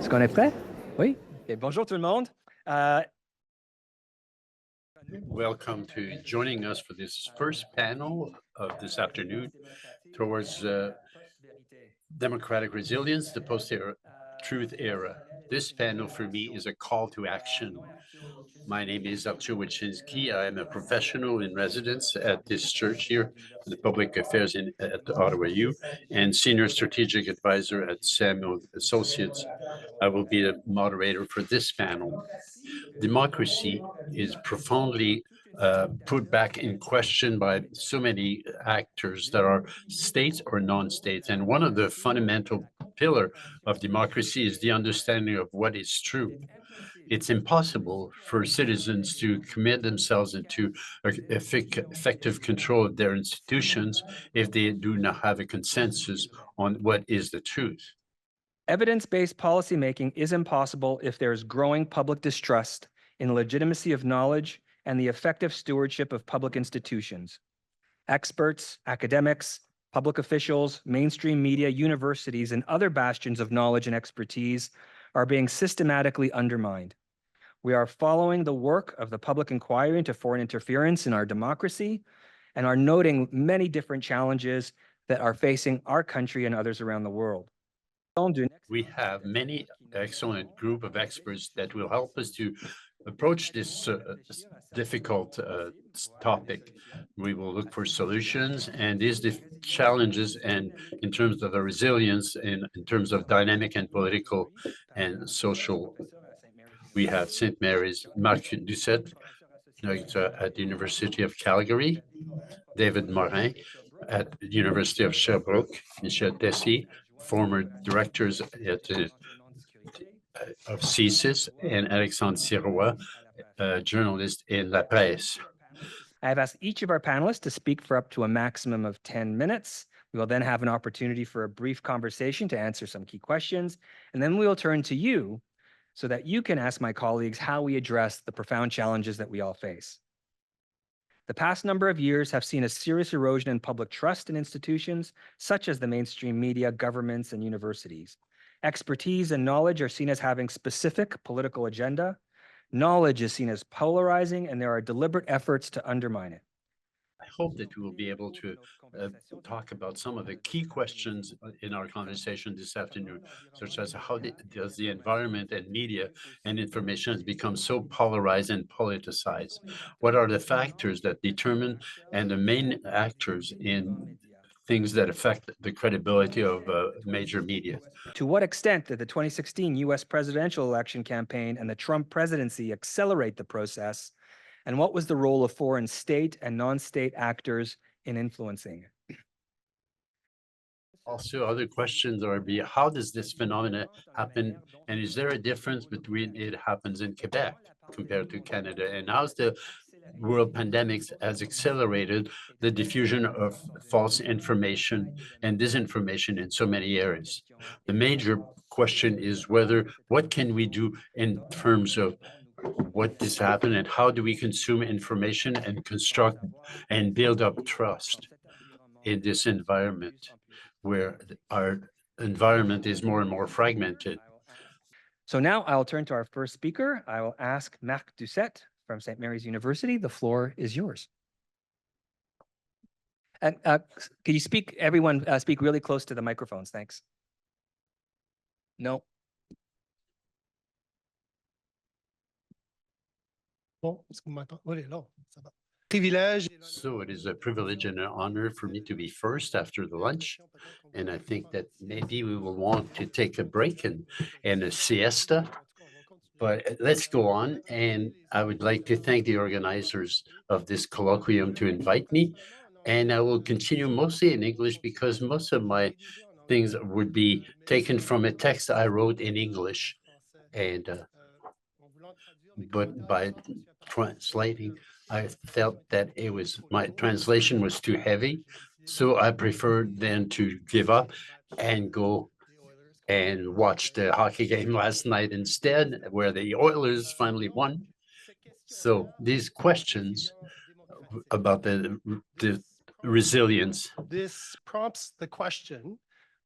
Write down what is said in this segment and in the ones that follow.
Est-ce qu'on est prêt? Oui? Okay, bonjour tout le monde. Welcome to joining us for this first panel of this afternoon towards democratic resilience, the post-truth era. This panel for me is a call to action. My name is Artur Wilczynski. I am a professional in residence at this church here, the Public Affairs at Ottawa U, and Senior Strategic Advisor at Samuel Associates. I will be the moderator for this panel. Democracy is profoundly put back in question by so many actors that are states or non-states. And one of the fundamental pillars of democracy is the understanding of what is true. It's impossible for citizens to commit themselves into effective control of their institutions if they do not have a consensus on what is the truth. Evidence-based policymaking is impossible if there is growing public distrust in the legitimacy of knowledge and the effective stewardship of public institutions. Experts, academics, public officials, mainstream media, universities, and other bastions of knowledge and expertise are being systematically undermined. We are following the work of the public inquiry into foreign interference in our democracy and are noting many different challenges that are facing our country and others around the world. We have many excellent group of experts that will help us to approach this difficult topic. We will look for solutions and these challenges, and in terms of the resilience and in terms of dynamic and political and social. We have St. Mary's Marc Doucet at the University of Calgary, David Morin at the University of Sherbrooke, Michel Tessier, former directors of CSIS, and Alexandre Sirois, journalist in La Presse. I have asked each of our panelists to speak for up to a maximum of 10 minutes. We will then have an opportunity for a brief conversation to answer some key questions, and then we will turn to you so that you can ask my colleagues how we address the profound challenges that we all face. The past number of years have seen a serious erosion in public trust in institutions such as the mainstream media, governments, and universities. Expertise and knowledge are seen as having specific political agenda. Knowledge is seen as polarizing, and there are deliberate efforts to undermine it. I hope that we will be able to talk about some of the key questions in our conversation this afternoon, such as how does the environment and media and information has become so polarized and politicized? What are the factors that determine and the main actors in things that affect the credibility of major media? To what extent did the 2016 US presidential election campaign and the Trump presidency accelerate the process? And what was the role of foreign state and non-state actors in influencing it? Also, other questions are how does this phenomenon happen? And is there a difference between it happens in Quebec compared to Canada? And how's the world pandemics has accelerated the diffusion of false information and disinformation in so many areas? The major question is what can we do in terms of what has happened and how do we consume information and construct and build up trust in this environment where our environment is more and more fragmented. So now I'll turn to our first speaker. I will ask Marc Doucet from St. Mary's University. The floor is yours. And can you everyone speak really close to the microphones? Thanks. No. So it is a privilege and an honor for me to be first after the lunch. And I think that maybe we will want to take a break and a siesta. But let's go on. And I would like to thank the organizers of this colloquium to invite me. And I will continue mostly in English because most of my things would be taken from a text I wrote in English. And but by translating, I felt that my translation was too heavy. So I preferred then to give up and go and watch the hockey game last night instead, where the Oilers finally won. So these questions about the resilience. This prompts the question,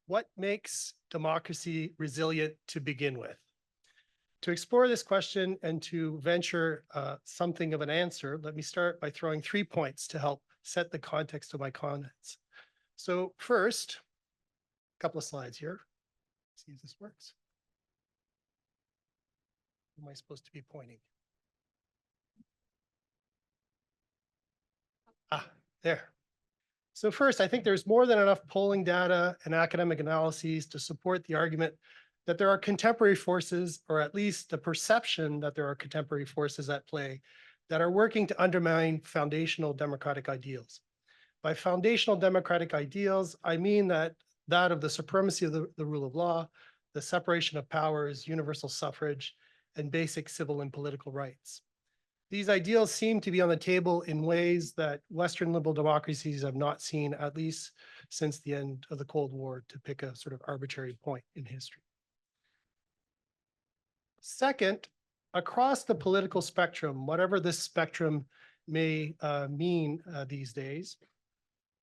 what makes democracy resilient to begin with? To explore this question and to venture something of an answer, let me start by throwing 3 points to help set the context of my comments. So first, a couple of slides here. See if this works. Who am I supposed to be pointing? There. So first, I think there's more than enough polling data and academic analyses to support the argument that there are contemporary forces, or at least the perception that there are contemporary forces at play that are working to undermine foundational democratic ideals. By foundational democratic ideals, I mean that of the supremacy of the rule of law, the separation of powers, universal suffrage, and basic civil and political rights. These ideals seem to be on the table in ways that Western liberal democracies have not seen, at least since the end of the Cold War, to pick a sort of arbitrary point in history. Second, across the political spectrum, whatever this spectrum may mean these days,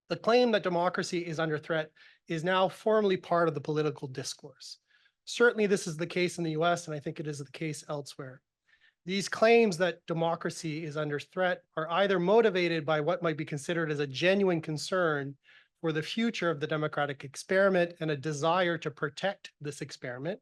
the claim that democracy is under threat is now formally part of the political discourse. Certainly this is the case in the US, and I think it is the case elsewhere. These claims that democracy is under threat are either motivated by what might be considered as a genuine concern for the future of the democratic experiment and a desire to protect this experiment,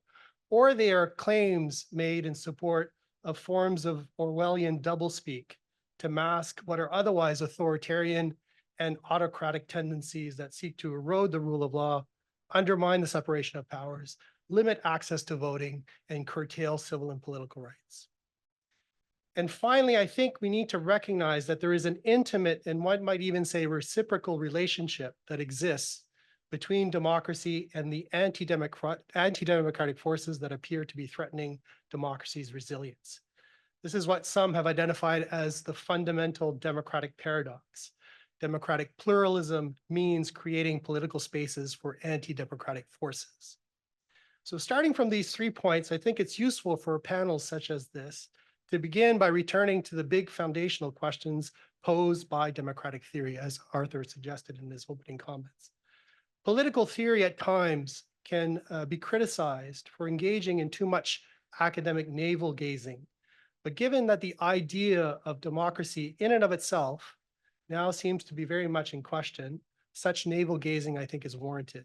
or they are claims made in support of forms of Orwellian doublespeak to mask what are otherwise authoritarian and autocratic tendencies that seek to erode the rule of law, undermine the separation of powers, limit access to voting, and curtail civil and political rights. And finally, I think we need to recognize that there is an intimate and one might even say reciprocal relationship that exists between democracy and the anti-democratic forces that appear to be threatening democracy's resilience. This is what some have identified as the fundamental democratic paradox. Democratic pluralism means creating political spaces for anti-democratic forces. So starting from these 3 points, I think it's useful for panels such as this to begin by returning to the big foundational questions posed by democratic theory, as Artur suggested in his opening comments. Political theory at times can be criticized for engaging in too much academic navel gazing. But given that the idea of democracy in and of itself now seems to be very much in question, such navel gazing, I think, is warranted.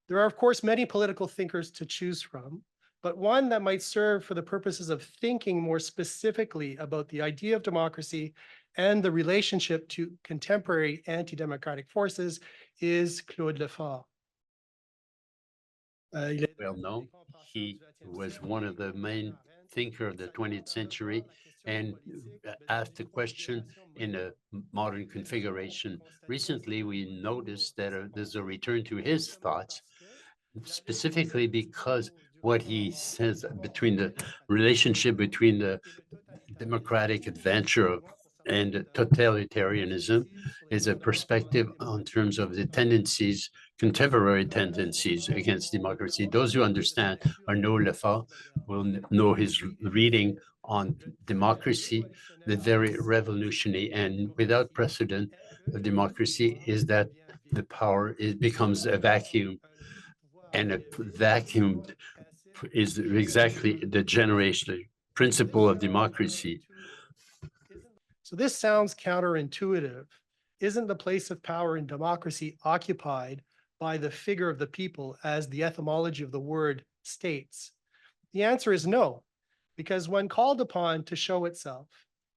There are, of course, many political thinkers to choose from, but one that might serve for the purposes of thinking more specifically about the idea of democracy and the relationship to contemporary anti-democratic forces is Claude Lefort. Well known. He was one of the main thinkers of the 20th century and asked the question in a modern configuration. Recently, we noticed that there's a return to his thoughts, specifically because what he says between the relationship between the democratic adventure and totalitarianism is a perspective on terms of the tendencies, contemporary tendencies against democracy. Those who understand or know Lefort will know his reading on democracy, the very revolutionary and without precedent of democracy is that the power becomes a vacuum, and a vacuum is exactly the generation principle of democracy. So this sounds counterintuitive. Isn't the place of power in democracy occupied by the figure of the people, as the etymology of the word states? The answer is no, because when called upon to show itself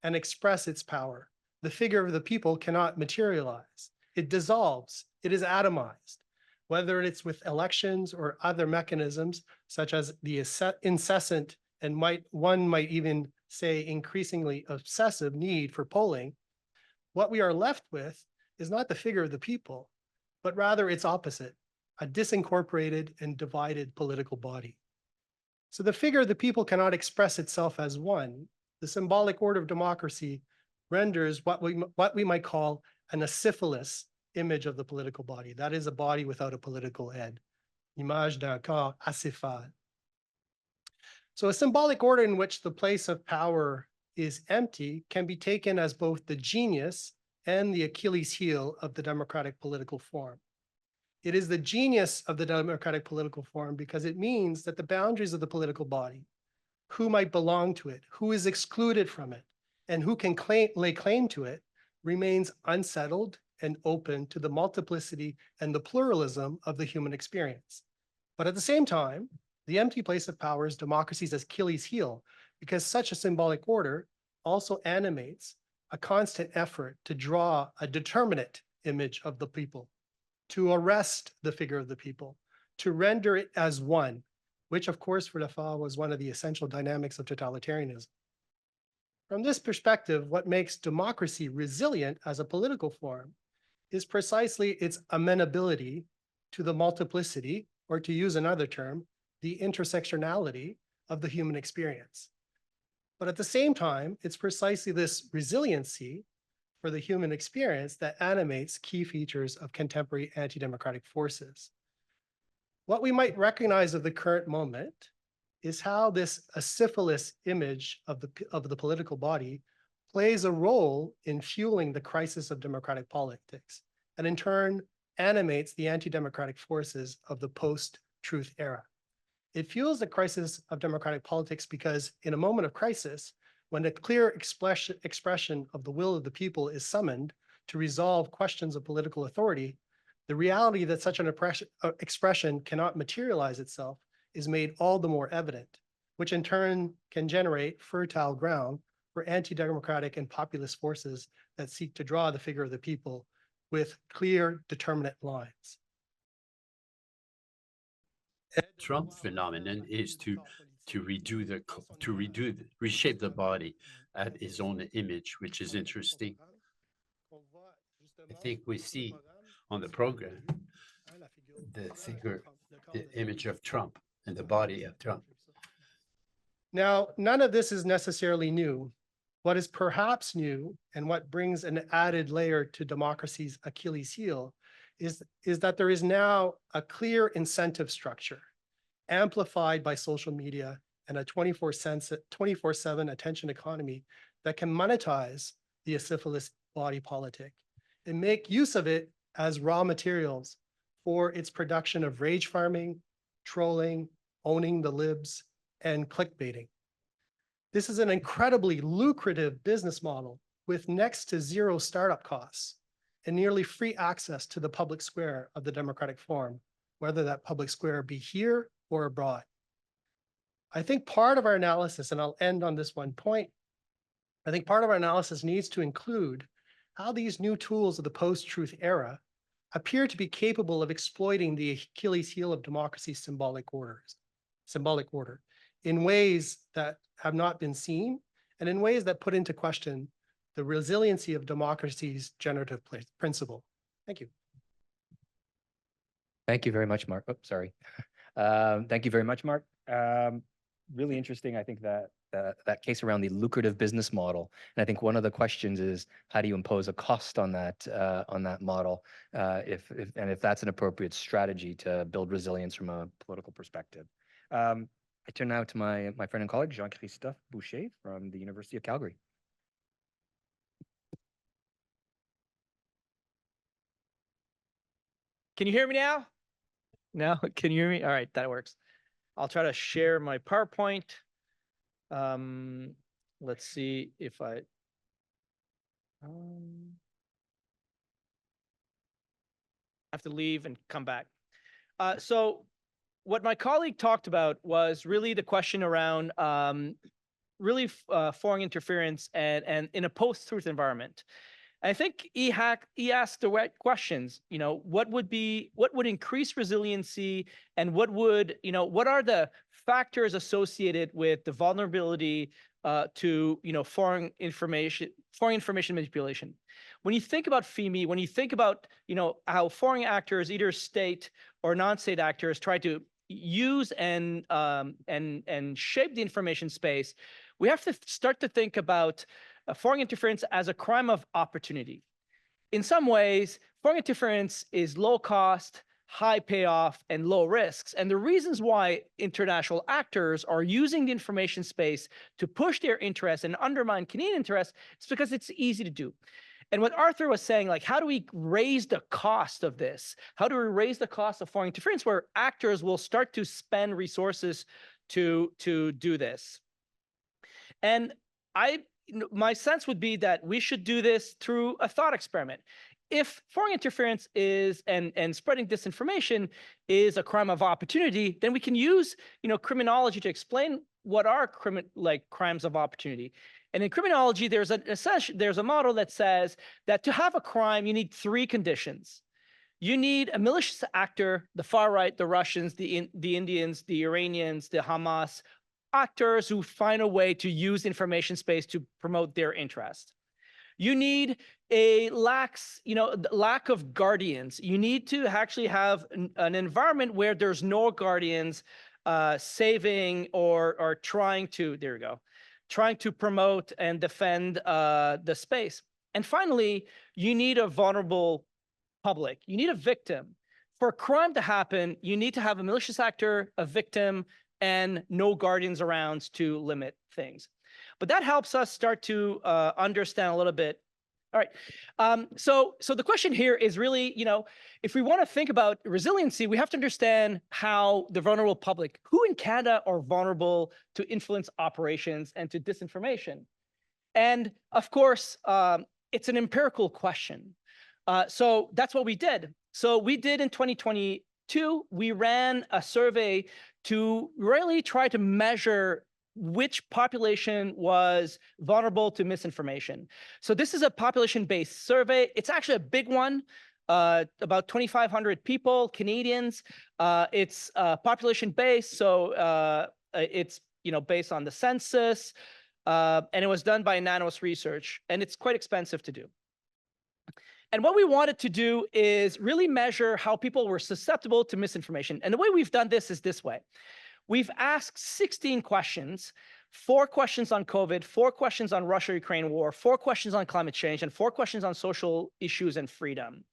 and express its power, the figure of the people cannot materialize. It dissolves, it is atomized, whether it's with elections or other mechanisms, such as the incessant and one might even say increasingly obsessive need for polling. What we are left with is not the figure of the people, but rather its opposite, a disincorporated and divided political body. So the figure of the people cannot express itself as one. The symbolic order of democracy renders what we might call an acephalous image of the political body. That is a body without a political head. Image d'un corps acéphale. So a symbolic order in which the place of power is empty can be taken as both the genius and the Achilles heel of the democratic political form. It is the genius of the democratic political form because it means that the boundaries of the political body, who might belong to it, who is excluded from it, and who can lay claim to it remains unsettled and open to the multiplicity and the pluralism of the human experience. But at the same time, the empty place of power is democracy's Achilles heel, because such a symbolic order also animates a constant effort to draw a determinate image of the people, to arrest the figure of the people, to render it as one, which of course for Lafave was one of the essential dynamics of totalitarianism. From this perspective, what makes democracy resilient as a political form is precisely its amenability to the multiplicity, or to use another term, the intersectionality of the human experience. But at the same time, it's precisely this resiliency for the human experience that animates key features of contemporary anti-democratic forces. What we might recognize of the current moment is how this acephalous image of the political body plays a role in fueling the crisis of democratic politics, and in turn animates the anti-democratic forces of the post-truth era. It fuels the crisis of democratic politics because in a moment of crisis, when a clear expression of the will of the people is summoned to resolve questions of political authority, the reality that such an expression cannot materialize itself is made all the more evident, which in turn can generate fertile ground for anti-democratic and populist forces that seek to draw the figure of the people with clear, determinate lines. Trump phenomenon is to reshape the body at his own image, which is interesting. I think we see on the program the figure, the image of Trump and the body of Trump. Now, none of this is necessarily new. What is perhaps new, and what brings an added layer to democracy's Achilles heel, is that there is now a clear incentive structure, amplified by social media and a 24/7 attention economy that can monetize the acephalous body politic and make use of it as raw materials for its production of rage farming, trolling, owning the libs, and clickbaiting. This is an incredibly lucrative business model with next to zero startup costs and nearly free access to the public square of the democratic form, whether that public square be here or abroad. I think part of our analysis, and I'll end on this one point, I think part of our analysis needs to include how these new tools of the post-truth era appear to be capable of exploiting the Achilles heel of democracy's symbolic order in ways that have not been seen and in ways that put into question the resiliency of democracy's generative principle. Thank you. Thank you very much, Mark. Oh, sorry. Thank you very much, Mark. Really interesting. I think that that case around the lucrative business model, and I think one of the questions is how do you impose a cost on that model, if that's an appropriate strategy to build resilience from a political perspective. I turn now to my friend and colleague Jean-Christophe Boucher from the University of Calgary. Can you hear me now? No, can you hear me? All right, that works. I'll try to share my PowerPoint. Let's see if I have to leave and come back. So what my colleague talked about was really the question around foreign interference and in a post-truth environment. I think he asked the right questions. You know, what would increase resiliency, and what are the factors associated with the vulnerability to foreign information manipulation. When you think about FIMI, when you think about how foreign actors, either state or non-state actors, try to use and shape the information space, we have to start to think about foreign interference as a crime of opportunity. In some ways, foreign interference is low cost, high payoff, and low risks. And the reasons why international actors are using the information space to push their interests and undermine Canadian interests is because it's easy to do. And what Artur was saying, like, how do we raise the cost of this? How do we raise the cost of foreign interference where actors will start to spend resources to do this? And my sense would be that we should do this through a thought experiment. If foreign interference is and spreading disinformation is a crime of opportunity, then we can use criminology to explain what are crimes of opportunity. And in criminology, there's a model that says that to have a crime, you need 3 conditions. You need a malicious actor, the far right, the Russians, the Indians, the Iranians, the Hamas, actors who find a way to use information space to promote their interest. You need a lack of guardians. You need to actually have an environment where there's no guardians saving or trying to promote and defend the space. And finally, you need a vulnerable public. You need a victim. For a crime to happen, you need to have a malicious actor, a victim, and no guardians around to limit things. But that helps us start to understand a little bit. All right. So the question here is really, if we want to think about resiliency, we have to understand how the vulnerable public, who in Canada are vulnerable to influence operations and to disinformation. And of course, it's an empirical question. So that's what we did. So we did in 2022, we ran a survey to really try to measure which population was vulnerable to misinformation. So this is a population-based survey. It's actually a big one, about 2,500 people, Canadians. It's population-based, so it's based on the census, and it was done by Nanos Research, and it's quite expensive to do. And what we wanted to do is really measure how people were susceptible to misinformation. And the way we've done this is this way. We've asked 16 questions, 4 questions on COVID, 4 questions on Russia-Ukraine war, 4 questions on climate change, and 4 questions on social issues and freedom.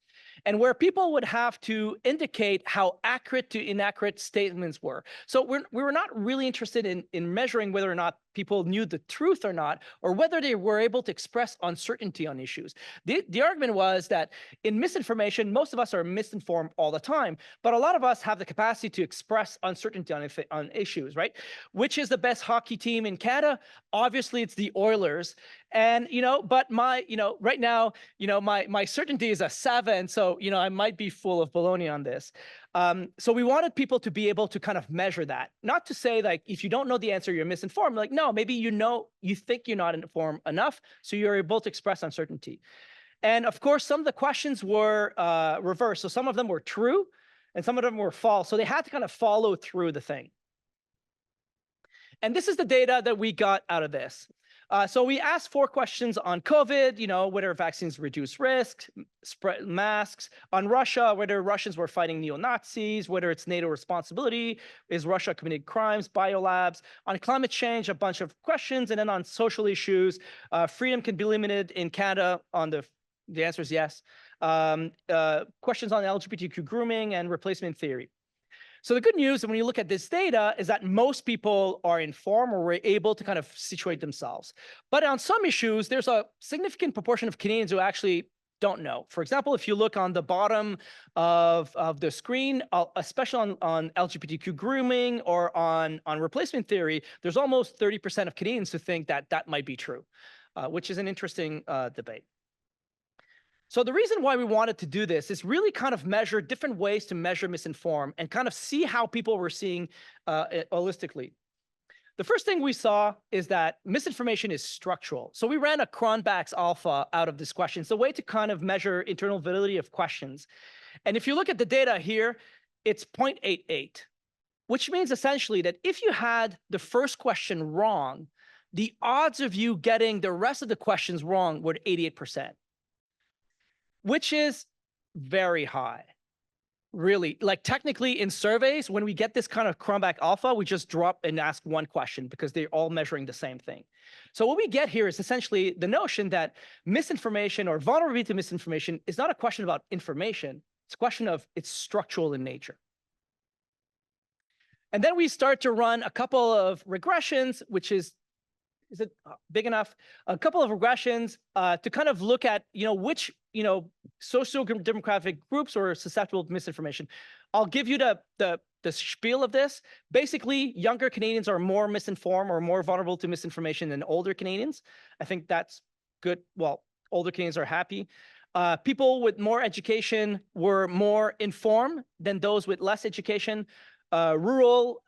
And where people would have to indicate how accurate to inaccurate statements were. So we were not really interested in measuring whether or not people knew the truth or not, or whether they were able to express uncertainty on issues. The argument was that in misinformation, most of us are misinformed all the time, but a lot of us have the capacity to express uncertainty on issues, right? Which is the best hockey team in Canada? Obviously, it's the Oilers. And, but right now, my certainty is a 7. So, I might be full of baloney on this. So we wanted people to be able to kind of measure that, not to say like, if you don't know the answer, you're misinformed. Like, no, maybe you think you're not informed enough, so you're able to express uncertainty. And of course, some of the questions were reversed. So some of them were true and some of them were false. So they had to kind of follow through the thing. And this is the data that we got out of this. So we asked 4 questions on COVID, whether vaccines reduce risk, spread masks, on Russia, whether Russians were fighting neo-Nazis, whether it's NATO responsibility, is Russia committing crimes, biolabs, on climate change, a bunch of questions, and then on social issues, freedom can be limited in Canada on the answer is yes. Questions on LGBTQ grooming and replacement theory. So the good news when you look at this data is that most people are informed or were able to kind of situate themselves. But on some issues, there's a significant proportion of Canadians who actually don't know. For example, if you look on the bottom of the screen, especially on LGBTQ grooming or on replacement theory, there's almost 30% of Canadians who think that that might be true, which is an interesting debate. So the reason why we wanted to do this is really kind of measure different ways to measure misinform and kind of see how people were seeing it holistically. The first thing we saw is that misinformation is structural. So we ran a Cronbach's alpha out of this question. It's a way to kind of measure internal validity of questions. And if you look at the data here, it's 0.88, which means essentially that if you had the first question wrong, the odds of you getting the rest of the questions wrong were 88%. Which is very high, really. Like technically in surveys, when we get this kind of Cronbach alpha, we just drop and ask 1 question because they're all measuring the same thing. So what we get here is essentially the notion that misinformation or vulnerability to misinformation is not a question about information. It's a question of it's structural in nature. And then we start to run a couple of regressions, which is it big enough? A couple of regressions to kind of look at, which socio-demographic groups are susceptible to misinformation. I'll give you the spiel of this. Basically, younger Canadians are more misinformed or more vulnerable to misinformation than older Canadians. I think that's good. Well, older Canadians are happy. People with more education were more informed than those with less education. Rural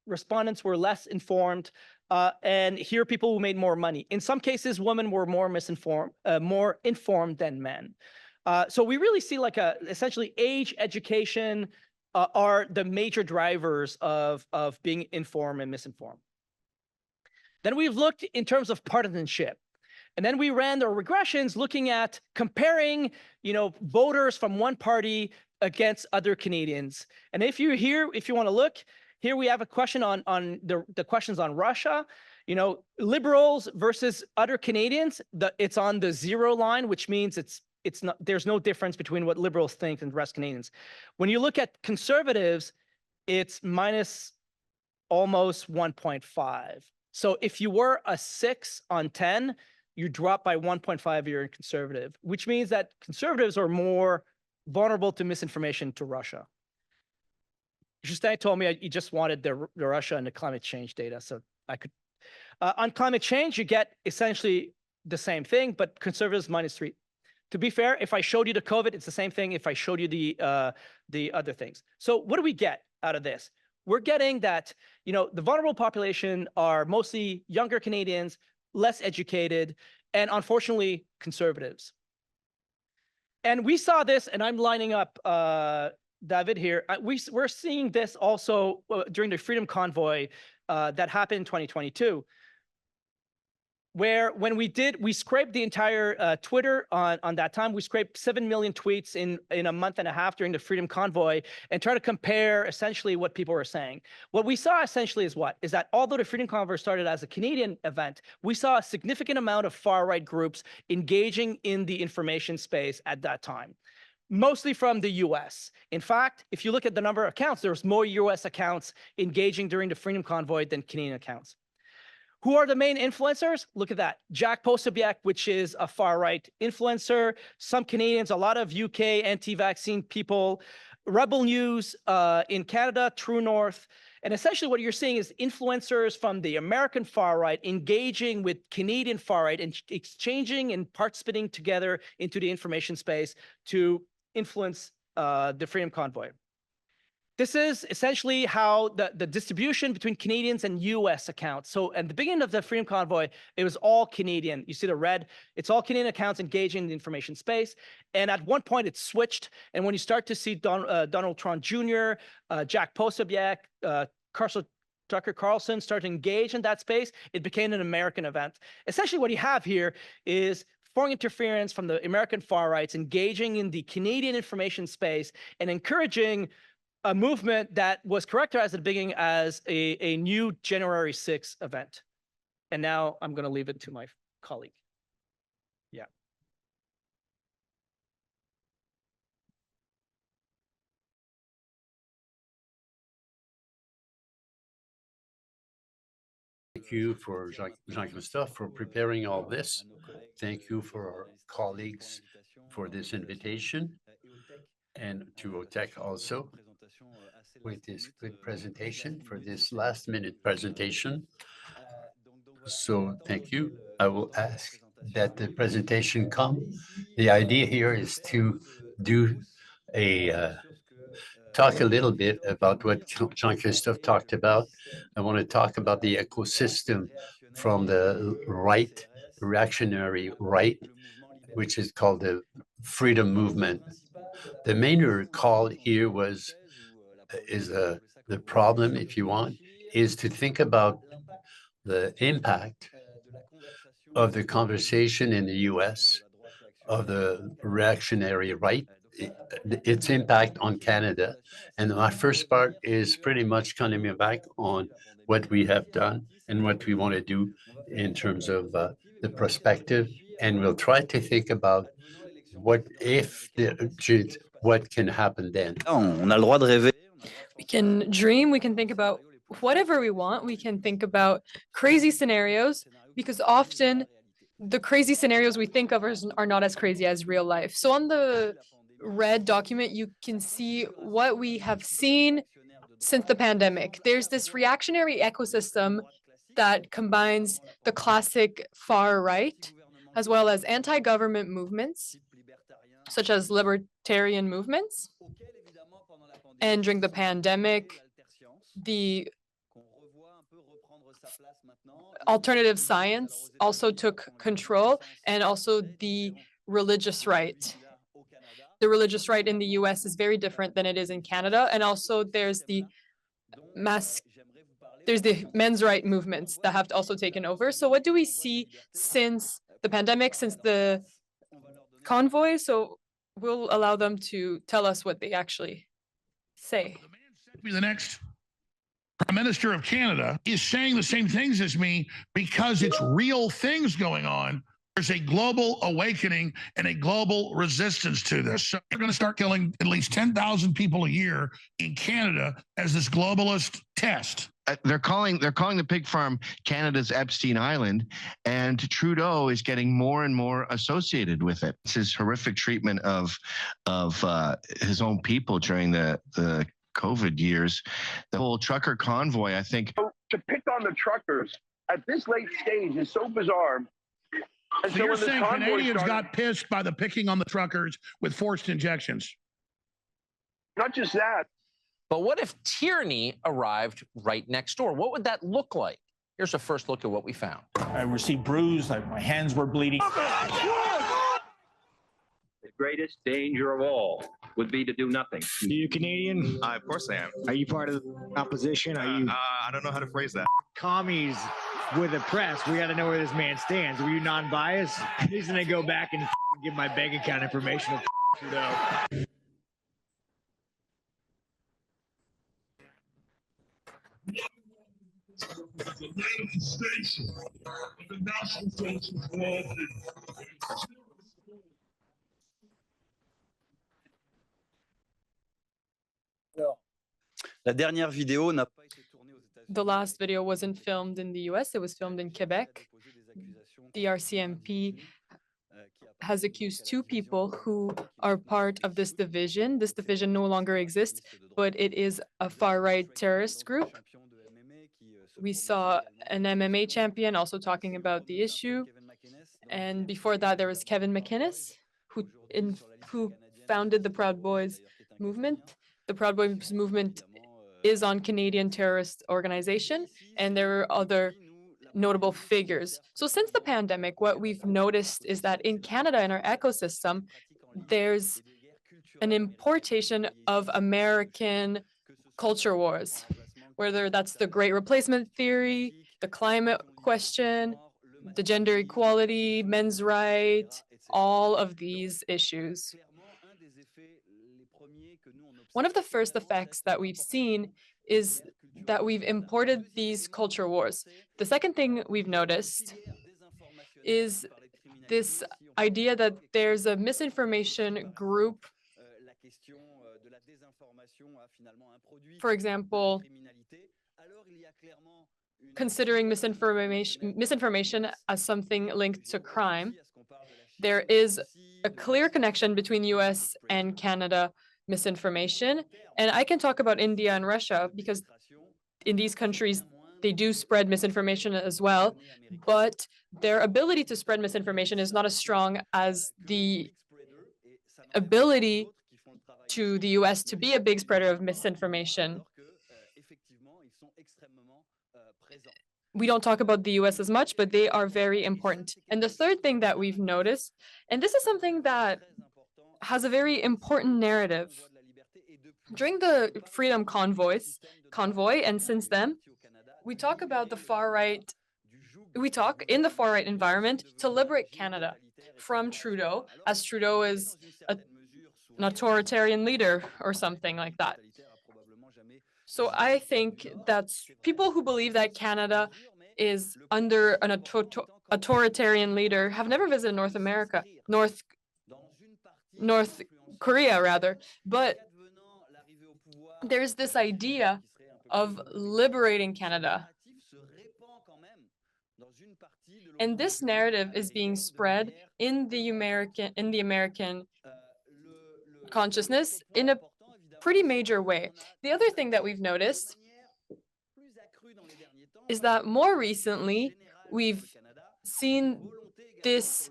respondents were less informed. And here, people who made more money. In some cases, women were more informed than men. So we really see like essentially age, education are the major drivers of being informed and misinformed. Then we've looked in terms of partisanship. And then we ran the regressions looking at comparing, voters from one party against other Canadians. And if you want to look, here we have a question on the questions on Russia. Liberals versus other Canadians. It's on the 0 line, which means it's not. There's no difference between what liberals think and the rest of Canadians. When you look at conservatives, it's minus almost 1.5. So if you were a 6 on 10, you drop by 1.5. You're a conservative, which means that conservatives are more vulnerable to misinformation to Russia. Justin told me he just wanted the Russia and the climate change data, so I could. On climate change, you get essentially the same thing, but conservatives -3. To be fair, if I showed you the COVID, it's the same thing if I showed you the other things. So what do we get out of this? We're getting that, the vulnerable population are mostly younger Canadians, less educated, and unfortunately, conservatives. And we saw this, and I'm lining up David here. We're seeing this also during the Freedom Convoy that happened in 2022, where when we scraped the entire Twitter on that time. We scraped 7 million tweets in a month and a half during the Freedom Convoy and try to compare essentially what people were saying. What we saw essentially is that although the Freedom Convoy started as a Canadian event, we saw a significant amount of far-right groups engaging in the information space at that time, mostly from the US. In fact, if you look at the number of accounts, there was more US accounts engaging during the Freedom Convoy than Canadian accounts. Who are the main influencers? Look at that. Jack Posobiec, which is a far-right influencer. Some Canadians, a lot of UK anti-vaccine people. Rebel News in Canada, True North. And essentially what you're seeing is influencers from the American far-right engaging with Canadian far-right and exchanging and participating together into the information space to influence the Freedom Convoy. This is essentially how the distribution between Canadians and US accounts. So at the beginning of the Freedom Convoy, it was all Canadian. You see the red, it's all Canadian accounts engaging in the information space. And at one point it switched. And when you start to see Donald Trump Jr., Jack Posobiec, Tucker Carlson start to engage in that space, it became an American event. Essentially what you have here is foreign interference from the American far rights engaging in the Canadian information space and encouraging a movement that was characterized at the beginning as a new January 6th event. And now I'm going to leave it to my colleague. Yeah. Thank you for Jean-Christophe for preparing all this. Thank you for our colleagues for this invitation, and to OTEC also with this good presentation for this last-minute presentation. So thank you. I will ask that the presentation come. The idea here is to do talk a little bit about what Jean-Christophe talked about. I want to talk about the ecosystem from the right, reactionary right, which is called the freedom movement. The main call here is the problem, if you want, is to think about the impact of the conversation in the US of the reactionary right, its impact on Canada. And my first part is pretty much coming back on what we have done and what we want to do in terms of the perspective. And we'll try to think about what can happen then. On a le droit de rêver. We can dream, we can think about whatever we want, we can think about crazy scenarios, because often the crazy scenarios we think of are not as crazy as real life. So on the red document, you can see what we have seen since the pandemic. There's this reactionary ecosystem that combines the classic far right, as well as anti-government movements, such as libertarian movements. And during the pandemic, the alternative science also took control, and also the religious right. The religious right in the US is very different than it is in Canada. And also there's the men's right movements that have also taken over. So what do we see since the pandemic, since the convoy? So we'll allow them to tell us what they actually say. The man said to be the next Prime Minister of Canada is saying the same things as me because it's real things going on. There's a global awakening and a global resistance to this. So they're going to start killing at least 10,000 people a year in Canada as this globalist test. They're calling the pig farm Canada's Epstein Island, and Trudeau is getting more and more associated with it. It's his horrific treatment of his own people during the COVID years. The whole trucker convoy, I think. To pick on the truckers at this late stage is so bizarre. And So you're when the saying convoy Canadians started- got pissed by the picking on the truckers with forced injections? Not just that. But what if tyranny arrived right next door? What would that look like? Here's a first look at what we found. I received bruised, my hands were bleeding. The greatest danger of all would be to do nothing. Are you Canadian? Of course I am. Are you part of the opposition? Are you I don't know how to phrase that. commies with the press? We got to know where this man stands. Were you non-biased? He's going to go back and give my bank account information to Trudeau. The manifestation of the National Socialist La dernière vidéo n'a pas été tournée aux États-Unis. The last video wasn't filmed in the US, it was filmed in Quebec. The RCMP has accused two people who are part of this division. This division no longer exists, but it is a far-right terrorist group. We saw an MMA champion also talking about the issue. And before that, there was Kevin McInnes, who founded the Proud Boys movement. The Proud Boys movement is on Canadian terrorist organization, and there are other notable figures. So since the pandemic, what we've noticed is that in Canada, in our ecosystem, there's an importation of American culture wars, whether that's the Great Replacement theory, the climate question, the gender equality, men's rights, all of these issues. One of the first effects that we've seen is that we've imported these culture wars. The second thing we've noticed is this idea that there's a misinformation group. For example, considering misinformation as something linked to crime. There is a clear connection between US and Canada misinformation. And I can talk about India and Russia because in these countries, they do spread misinformation as well, but their ability to spread misinformation is not as strong as the ability to the US to be a big spreader of misinformation. We don't talk about the US as much, but they are very important. And the third thing that we've noticed, and this is something that has a very important narrative. During the Freedom Convoy, and since then, we talk about the far right, we talk in the far right environment to liberate Canada from Trudeau, as Trudeau is an authoritarian leader or something like that. So I think that people who believe that Canada is under an authoritarian leader have never visited North America, North Korea rather, but there's this idea of liberating Canada. And this narrative is being spread in the American consciousness in a pretty major way. The other thing that we've noticed is that more recently, we've seen this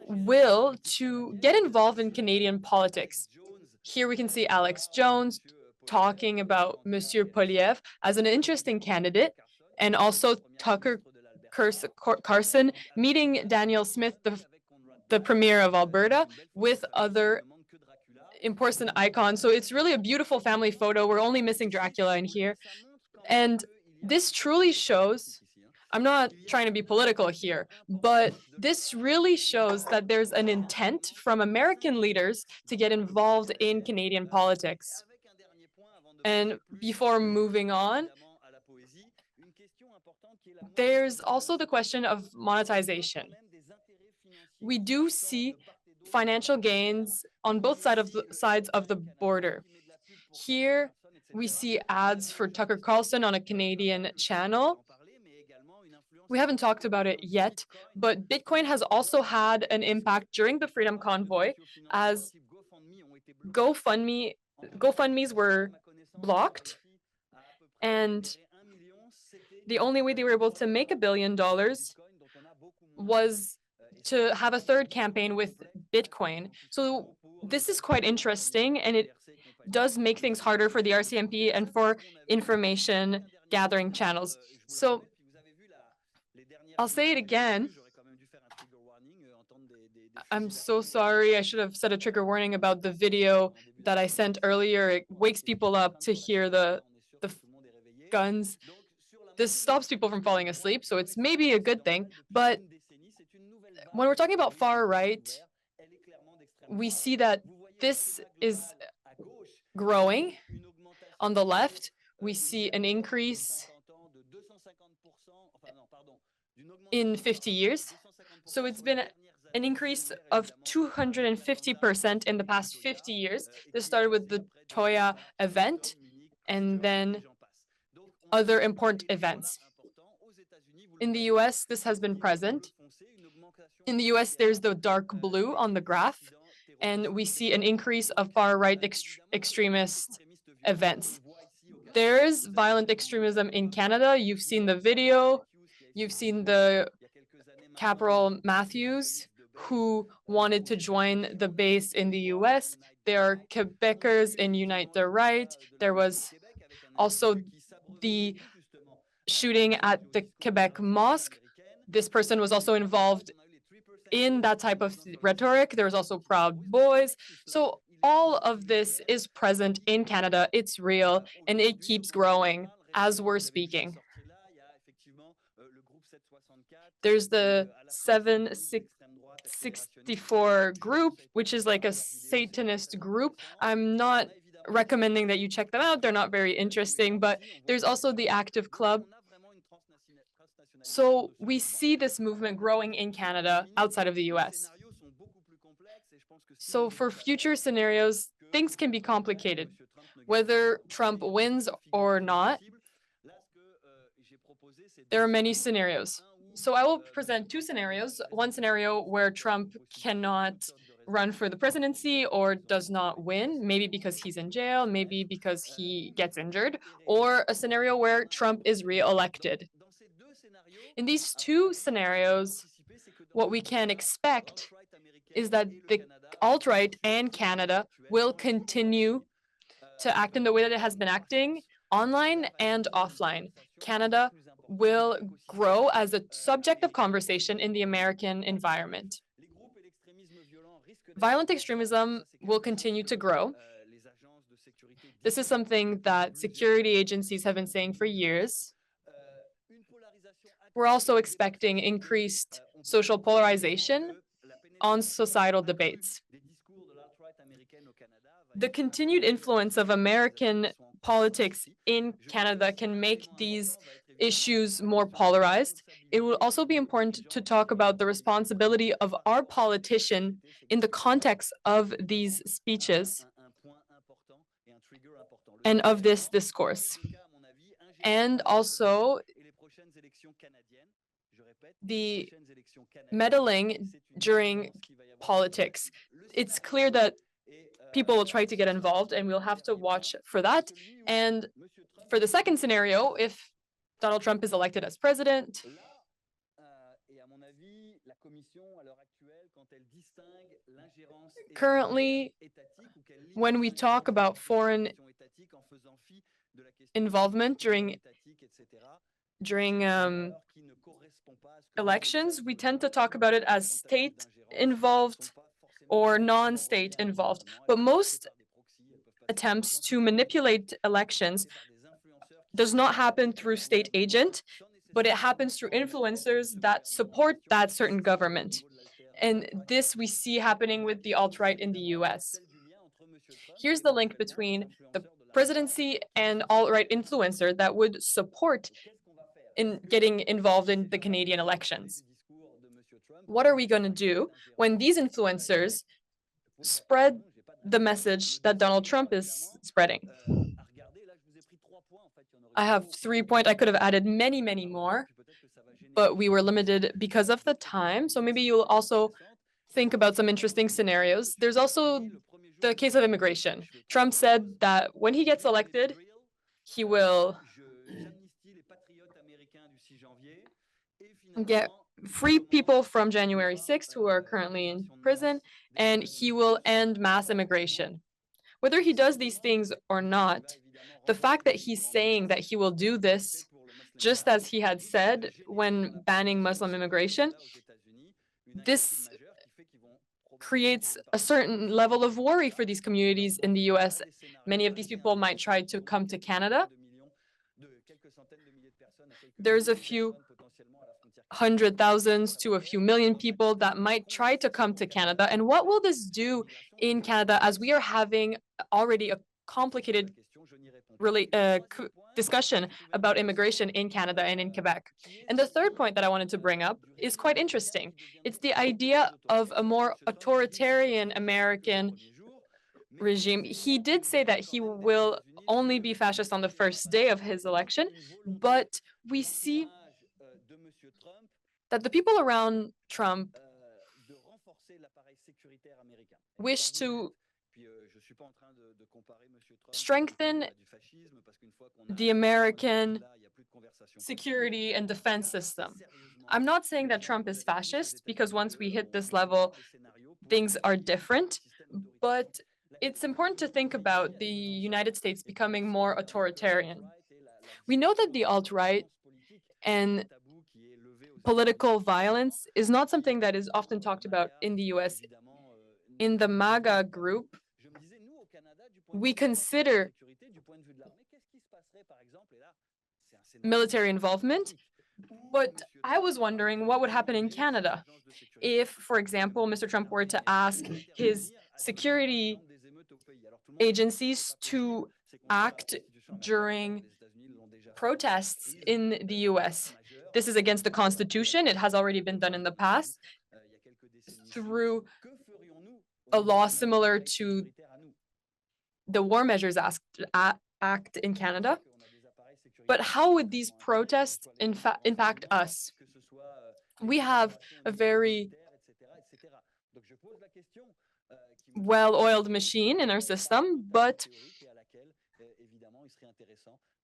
will to get involved in Canadian politics. Here we can see Alex Jones talking about Monsieur Poilievre as an interesting candidate, and also Tucker Carlson meeting Danielle Smith, the Premier of Alberta, with other important icons. So it's really a beautiful family photo. We're only missing Dracula in here. And this truly shows, I'm not trying to be political here, but this really shows that there's an intent from American leaders to get involved in Canadian politics. And before moving on, there's also the question of monetization. We do see financial gains on both sides of the border. Here, we see ads for Tucker Carlson on a Canadian channel. We haven't talked about it yet, but Bitcoin has also had an impact during the Freedom Convoy, as GoFundMes were blocked, and the only way they were able to make $1 billion was to have a third campaign with Bitcoin. So this is quite interesting, and it does make things harder for the RCMP and for information gathering channels. So I'll say it again. I'm so sorry. I should have said a trigger warning about the video that I sent earlier. It wakes people up to hear the guns. This stops people from falling asleep, so it's maybe a good thing. But when we're talking about far right, we see that this is growing. On the left, we see an increase in 50 years. So it's been an increase of 250% in the past 50 years. This started with the Toya event and then other important events. In the US, this has been present. In the US, there's the dark blue on the graph, and we see an increase of far-right extremist events. There is violent extremism in Canada. You've seen the video. You've seen the Caporal Matthews, who wanted to join the base in the US. There are Quebecers in Unite the Right. There was also the shooting at the Quebec Mosque. This person was also involved in that type of rhetoric. There was also Proud Boys. So all of this is present in Canada. It's real, and it keeps growing as we're speaking. There's the 764 group, which is like a Satanist group. I'm not recommending that you check them out. They're not very interesting, but there's also the Active Club. So we see this movement growing in Canada outside of the US. So for future scenarios, things can be complicated. Whether Trump wins or not, there are many scenarios. So I will present two scenarios. One scenario where Trump cannot run for the presidency or does not win, maybe because he's in jail, maybe because he gets injured, or a scenario where Trump is re-elected. In these two scenarios, what we can expect is that the alt-right and Canada will continue to act in the way that it has been acting, online and offline. Canada will grow as a subject of conversation in the American environment. Violent extremism will continue to grow. This is something that security agencies have been saying for years. We're also expecting increased social polarization on societal debates. The continued influence of American politics in Canada can make these issues more polarized. It will also be important to talk about the responsibility of our politician in the context of these speeches and of this discourse. And also, the meddling during politics. It's clear that people will try to get involved, and we'll have to watch for that. And for the second scenario, if Donald Trump is elected as president, currently, when we talk about foreign involvement during elections, we tend to talk about it as state involved or non-state involved. But most attempts to manipulate elections does not happen through state agent, but it happens through influencers that support that certain government. And this we see happening with the alt-right in the US. Here's the link between the presidency and alt-right influencer that would support in getting involved in the Canadian elections. What are we going to do when these influencers spread the message that Donald Trump is spreading? I have 3 points. I could have added many, many more, but we were limited because of the time. So maybe you'll also think about some interesting scenarios. There's also the case of immigration. Trump said that when he gets elected, he will get free people from January 6th who are currently in prison, and he will end mass immigration. Whether he does these things or not, the fact that he's saying that he will do this, just as he had said when banning Muslim immigration, this creates a certain level of worry for these communities in the US. Many of these people might try to come to Canada. There's a few 100,000 to a few million people that might try to come to Canada. And what will this do in Canada as we are having already a complicated discussion about immigration in Canada and in Quebec? And the third point that I wanted to bring up is quite interesting. It's the idea of a more authoritarian American regime. He did say that he will only be fascist on the first day of his election, but we see that the people around Trump wish to strengthen the American security and defense system. I'm not saying that Trump is fascist, because once we hit this level, things are different, but it's important to think about the United States becoming more authoritarian. We know that the alt-right and political violence is not something that is often talked about in the US. In the MAGA group, we consider military involvement, but I was wondering what would happen in Canada if, for example, Mr. Trump were to ask his security agencies to act during protests in the US. This is against the Constitution. It has already been done in the past through a law similar to the War Measures Act in Canada. But how would these protests impact us? We have a very well-oiled machine in our system, but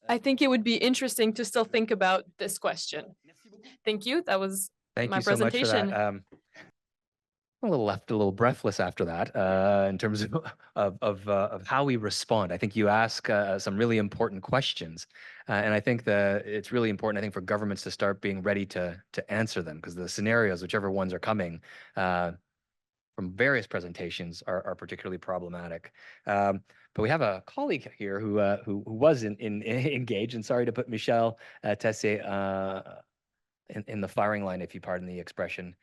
I think it would be interesting to still think about this question. Thank you. That was my presentation. So much for that. I'm a little breathless after that in terms of how we respond. I think you ask some really important questions, and I think that it's really important, I think, for governments to start being ready to answer them, because the scenarios, whichever ones are coming from various presentations, are particularly problematic. But we have a colleague here who was engaged, and sorry to put Michel Tessier in the firing line, if you pardon the expression.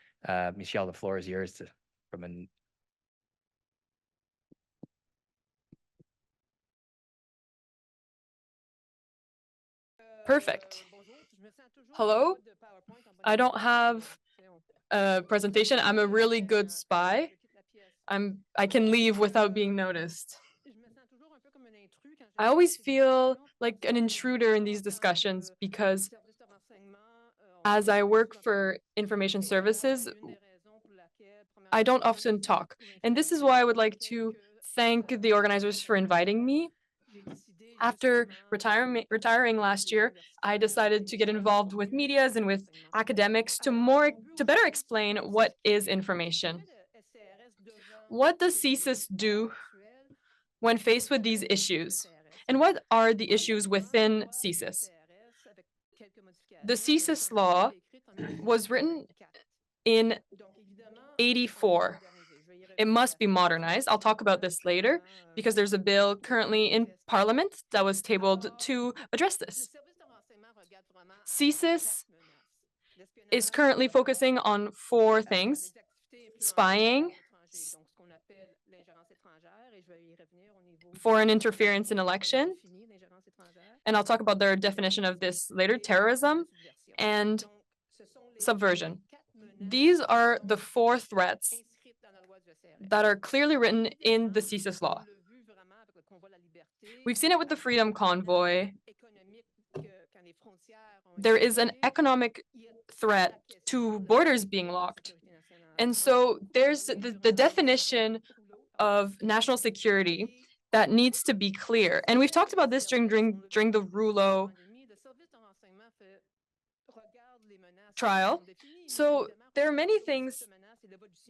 Michel, the floor is yours from an... Perfect. Hello. I don't have a presentation. I'm a really good spy. I can leave without being noticed. I always feel like an intruder in these discussions because As I work for information services, I don't often talk. And this is why I would like to thank the organizers for inviting me. After retiring last year, I decided to get involved with medias and with academics to better explain what is information. What does CSIS do when faced with these issues? And what are the issues within CSIS? The CSIS law was written in 84. It must be modernized. I'll talk about this later because there's a bill currently in Parliament that was tabled to address this. CSIS is currently focusing on 4 things: spying, foreign interference in election, and I'll talk about their definition of this later, terrorism, and subversion. These are the 4 threats that are clearly written in the CSIS law. We've seen it with the Freedom Convoy. There is an economic threat to borders being locked. And so there's the definition of national security that needs to be clear. And we've talked about this during the Rouleau trial. So there are many things,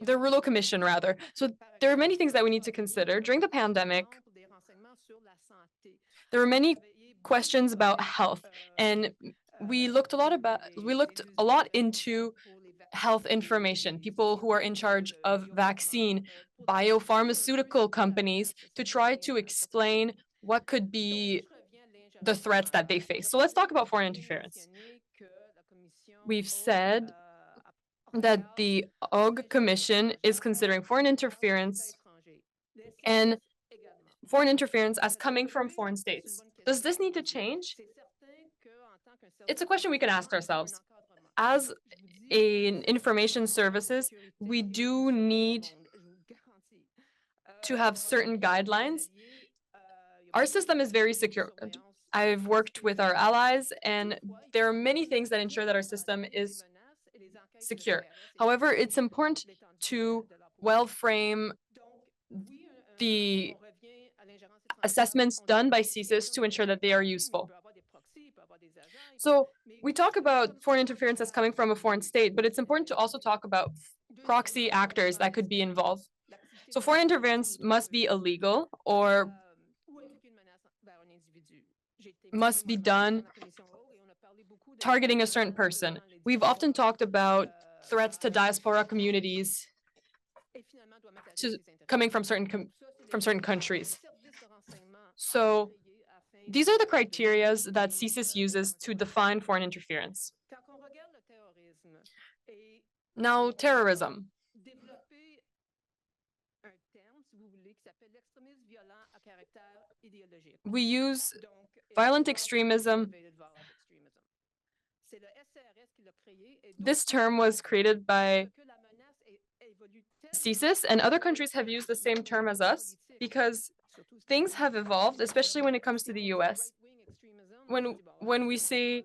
the Rouleau Commission rather. So there are many things that we need to consider. During the pandemic, there were many questions about health, and we looked a lot into health information, people who are in charge of vaccine, biopharmaceutical companies, to try to explain what could be the threats that they face. So let's talk about foreign interference. We've said that the OG Commission is considering foreign interference as coming from foreign states. Does this need to change? It's a question we can ask ourselves. As in information services, we do need to have certain guidelines. Our system is very secure. I've worked with our allies, and there are many things that ensure that our system is secure. However, it's important to well frame the assessments done by CSIS to ensure that they are useful. So we talk about foreign interference as coming from a foreign state, but it's important to also talk about proxy actors that could be involved. So foreign interference must be illegal or must be done targeting a certain person. We've often talked about threats to diaspora communities coming from certain countries. So these are the criteria that CSIS uses to define foreign interference. Now, terrorism. We use violent extremism. This term was created by CSIS, and other countries have used the same term as us because things have evolved, especially when it comes to the US. When we say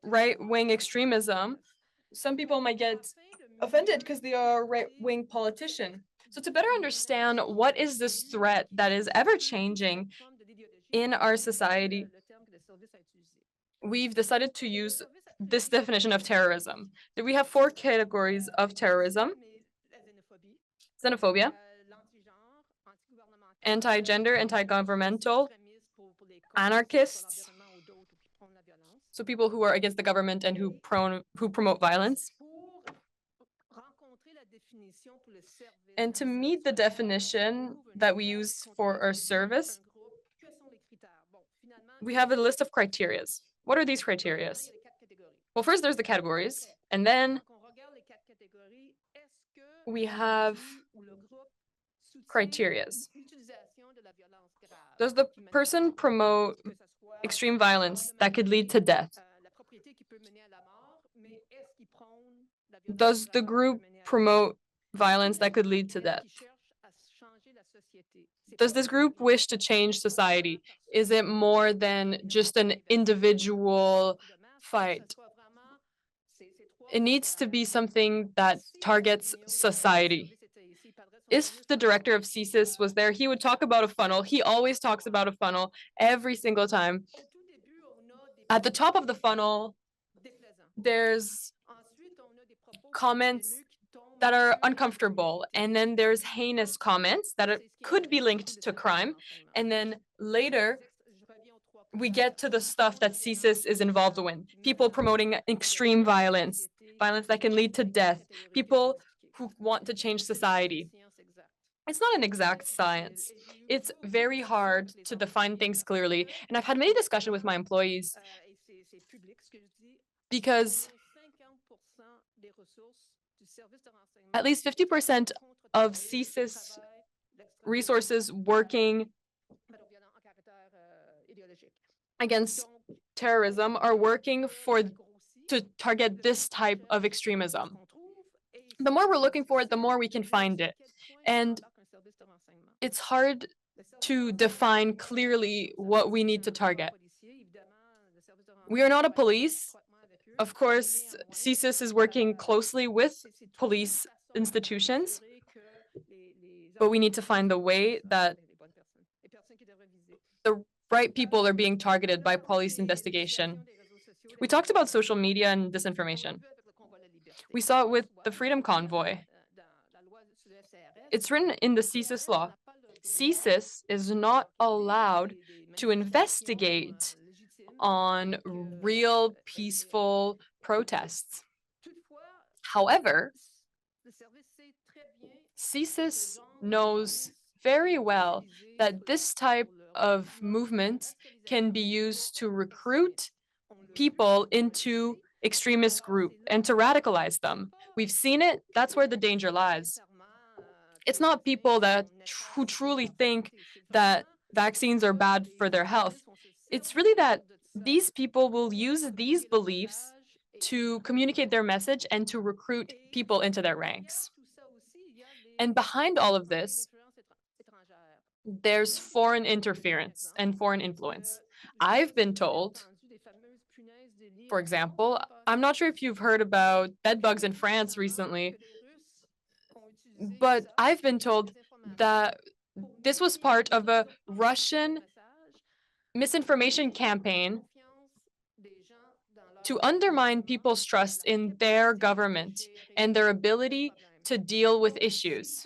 right-wing extremism, some people might get offended because they are a right-wing politician. So to better understand what is this threat that is ever-changing in our society, we've decided to use this definition of terrorism. We have 4 categories of terrorism: xenophobia, anti-gender, anti-governmental, anarchists, so people who are against the government and who promote violence. And to meet the definition that we use for our service, we have a list of criteria. What are these criteria? Well, first there's the categories, and then we have criteria. Does the person promote extreme violence that could lead to death? Does the group promote violence that could lead to death? Does this group wish to change society? Is it more than just an individual fight? It needs to be something that targets society. If the director of CSIS was there, he would talk about a funnel. He always talks about a funnel every single time. At the top of the funnel, there's comments that are uncomfortable, and then there's heinous comments that could be linked to crime, and then later we get to the stuff that CSIS is involved in. People promoting extreme violence, violence that can lead to death, people who want to change society. It's not an exact science. It's very hard to define things clearly. And I've had many discussions with my employees because at least 50% of CSIS resources working against terrorism are working to target this type of extremism. The more we're looking for it, the more we can find it. And it's hard to define clearly what we need to target. We are not a police. Of course, CSIS is working closely with police institutions, but we need to find the way that the right people are being targeted by police investigation. We talked about social media and disinformation. We saw it with the Freedom Convoy. It's written in the CSIS law. CSIS is not allowed to investigate on real peaceful protests. However, CSIS knows very well that this type of movement can be used to recruit people into extremist group and to radicalize them. We've seen it. That's where the danger lies. It's not people who truly think that vaccines are bad for their health. It's really that these people will use these beliefs to communicate their message and to recruit people into their ranks. And behind all of this, there's foreign interference and foreign influence. I've been told, for example, I'm not sure if you've heard about bedbugs in France recently, but I've been told that this was part of a Russian misinformation campaign to undermine people's trust in their government and their ability to deal with issues.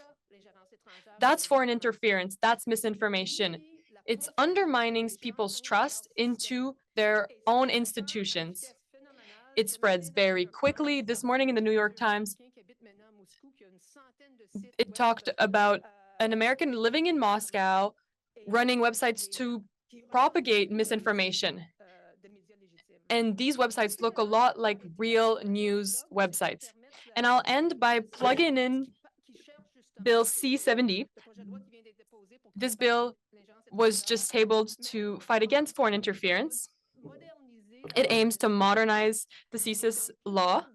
That's foreign interference. That's misinformation. It's undermining people's trust into their own institutions. It spreads very quickly. This morning in the New York Times, it talked about an American living in Moscow running websites to propagate misinformation. And these websites look a lot like real news websites. And I'll end by plugging in Bill C-70. This bill was just tabled to fight against foreign interference. It aims to modernize the CSIS law.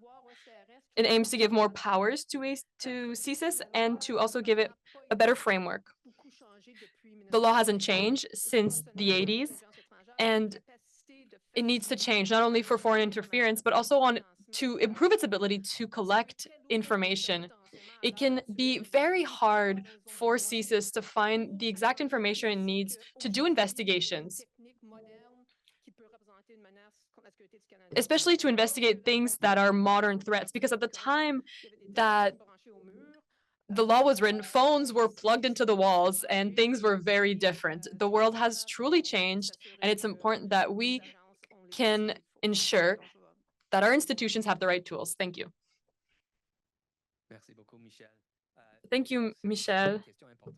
It aims to give more powers to CSIS and to also give it a better framework. The law hasn't changed since the 80s, and it needs to change not only for foreign interference, but also to improve its ability to collect information. It can be very hard for CSIS to find the exact information it needs to do investigations, especially to investigate things that are modern threats, because at the time that the law was written, phones were plugged into the walls and things were very different. The world has truly changed, and it's important that we can ensure that our institutions have the right tools. Thank you. Thank you, Michel.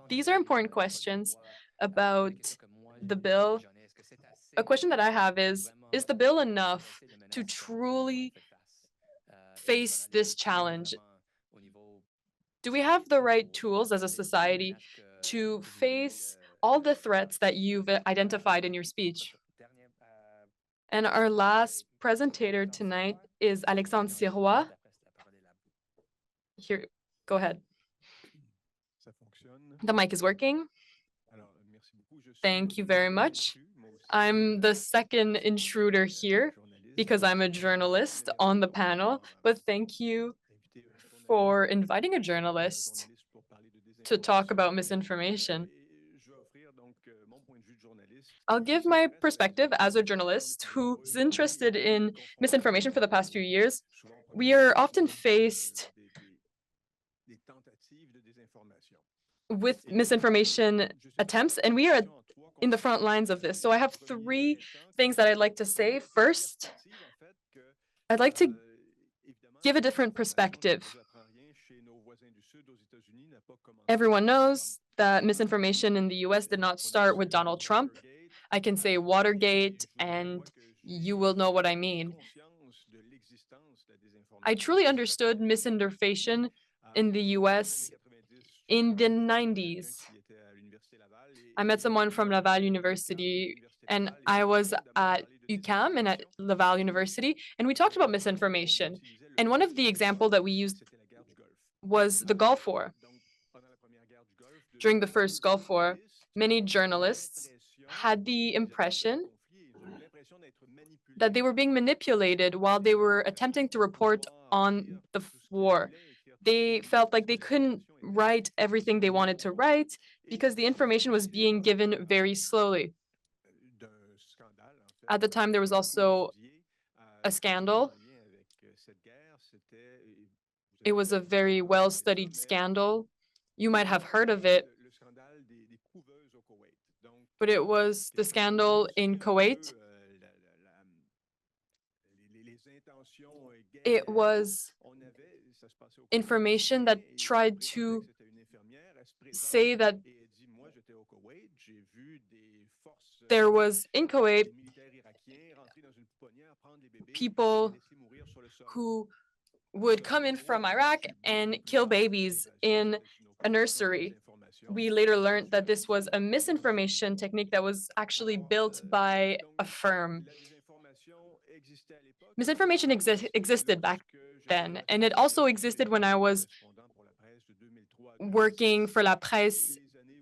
These are important questions about the bill. A question that I have is the bill enough to truly face this challenge? Do we have the right tools as a society to face all the threats that you've identified in your speech? And our last presenter tonight is Alexandre Sirois. Here, go ahead. The mic is working. Thank you very much. I'm the second intruder here. because I'm a journalist on the panel, but thank you for inviting a journalist to talk about misinformation. I'll give my perspective as a journalist who's interested in misinformation for the past few years. We are often faced with misinformation attempts, and we are in the front lines of this. So I have three things that I'd like to say. First, I'd like to give a different perspective. Everyone knows that misinformation in the US did not start with Donald Trump. I can say Watergate, and you will know what I mean. I truly understood misinformation in the US in the 90s. I met someone from Laval University, and I was at UQAM and at Laval University, and we talked about misinformation. And one of the examples that we used was the Gulf War. During the first Gulf War, many journalists had the impression that they were being manipulated while they were attempting to report on the war. They felt like they couldn't write everything they wanted to write because the information was being given very slowly. At the time, there was also a scandal. It was a very well-studied scandal. You might have heard of it, but it was the scandal in Kuwait. It was information that tried to say that there was, in Kuwait, people who would come in from Iraq and kill babies in a nursery. We later learned that this was a misinformation technique that was actually built by a firm. Misinformation existed back then, and it also existed when I was working for La Presse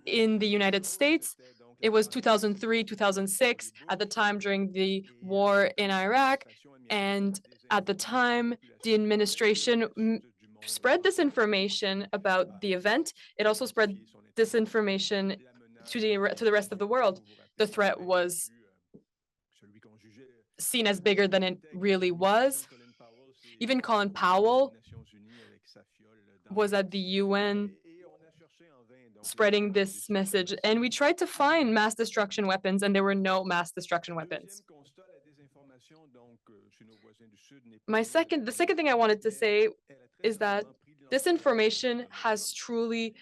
in the United States. It was 2003, 2006, at the time during the war in Iraq, and at the time, the administration spread disinformation about the event. It also spread disinformation to the rest of the world. The threat was seen as bigger than it really was. Even Colin Powell was at the UN spreading this message, and we tried to find mass destruction weapons, and there were no mass destruction weapons. The second thing I wanted to say is that disinformation has truly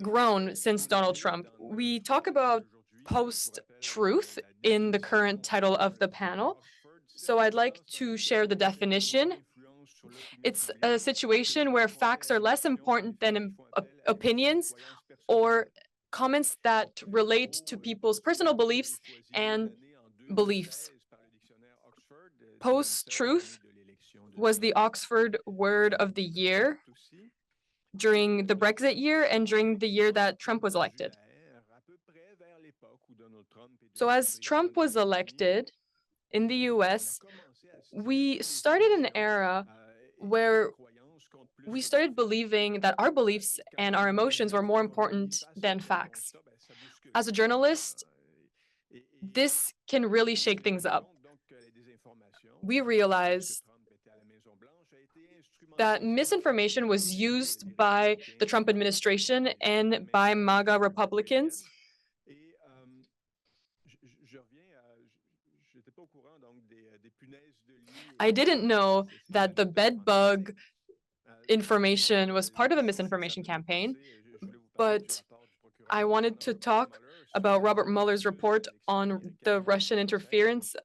grown since Donald Trump. We talk about post-truth in the current title of the panel, so I'd like to share the definition. It's a situation where facts are less important than opinions or comments that relate to people's personal beliefs and beliefs. Post-truth was the Oxford Word of the Year during the Brexit year and during the year that Trump was elected. So as Trump was elected in the US, we started an era where we started believing that our beliefs and our emotions were more important than facts. As a journalist, this can really shake things up. We realized that misinformation was used by the Trump administration and by MAGA Republicans. I didn't know that the bed bug information was part of a misinformation campaign, but I wanted to talk about Robert Mueller's report on the Russian interference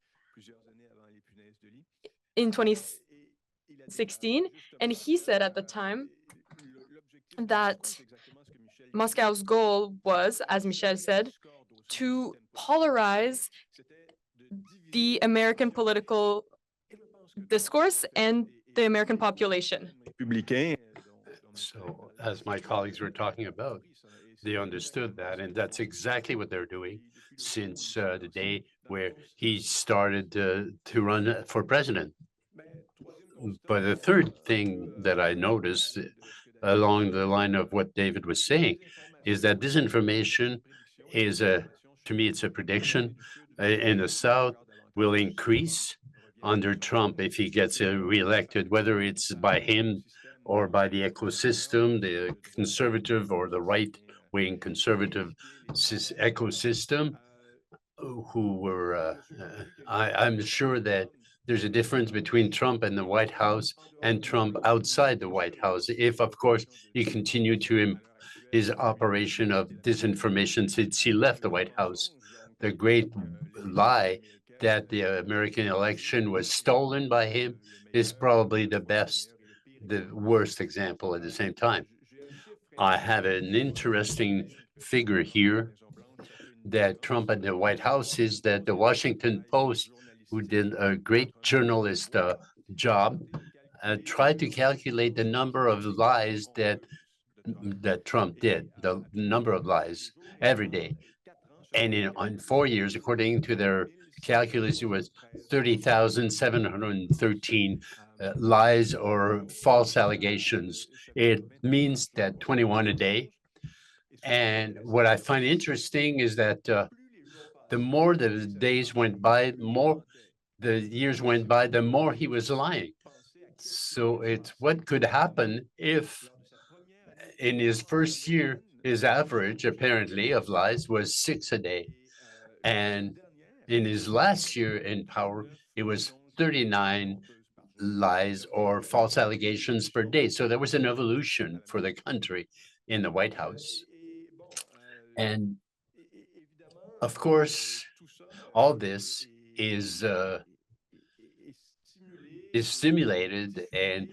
in 2016, and he said at the time that Moscow's goal was, as Michel said, to polarize the American political discourse and the American population. So, as my colleagues were talking about, They understood that, and that's exactly what they're doing since the day where he started to run for president. But the third thing that I noticed along the line of what David was saying is that disinformation is to me, it's a prediction in the South will increase under Trump if he gets reelected, whether it's by him or by the ecosystem, the conservative or the right-wing conservative ecosystem, who were, I'm sure that there's a difference between Trump and the White House and Trump outside the White House. If, of course, he continued to his operation of disinformation since he left the White House. The great lie that the American election was stolen by him is probably the worst example at the same time. I have an interesting figure here that Trump at the White House is that the Washington Post, who did a great journalist job, tried to calculate the number of lies that Trump did, the number of lies every day. And on 4 years, according to their calculus, it was 30,713 lies or false allegations. It means that 21 a day. And what I find interesting is that the more the days went by, the years went by, the more he was lying. So it's what could happen if in his first year, his average apparently of lies was 6 a day. And in his last year in power, it was 39 lies or false allegations per day. So there was an evolution for the country in the White House. And of course, all this is stimulated and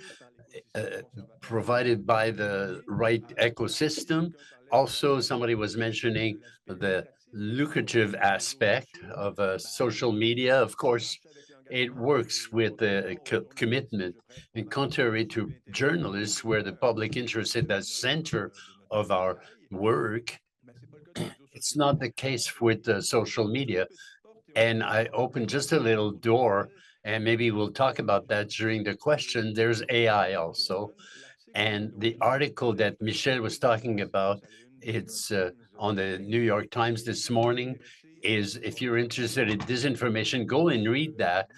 provided by the right ecosystem. Also, somebody was mentioning the lucrative aspect of social media. Of course, it works with the commitment, and contrary to journalists, where the public interest is at the center of our work, it's not the case with social media. And I opened just a little door, and maybe we'll talk about that during the question. There's AI also. And the article that Michel was talking about, it's on the New York Times this morning, is if you're interested in disinformation, go and read that.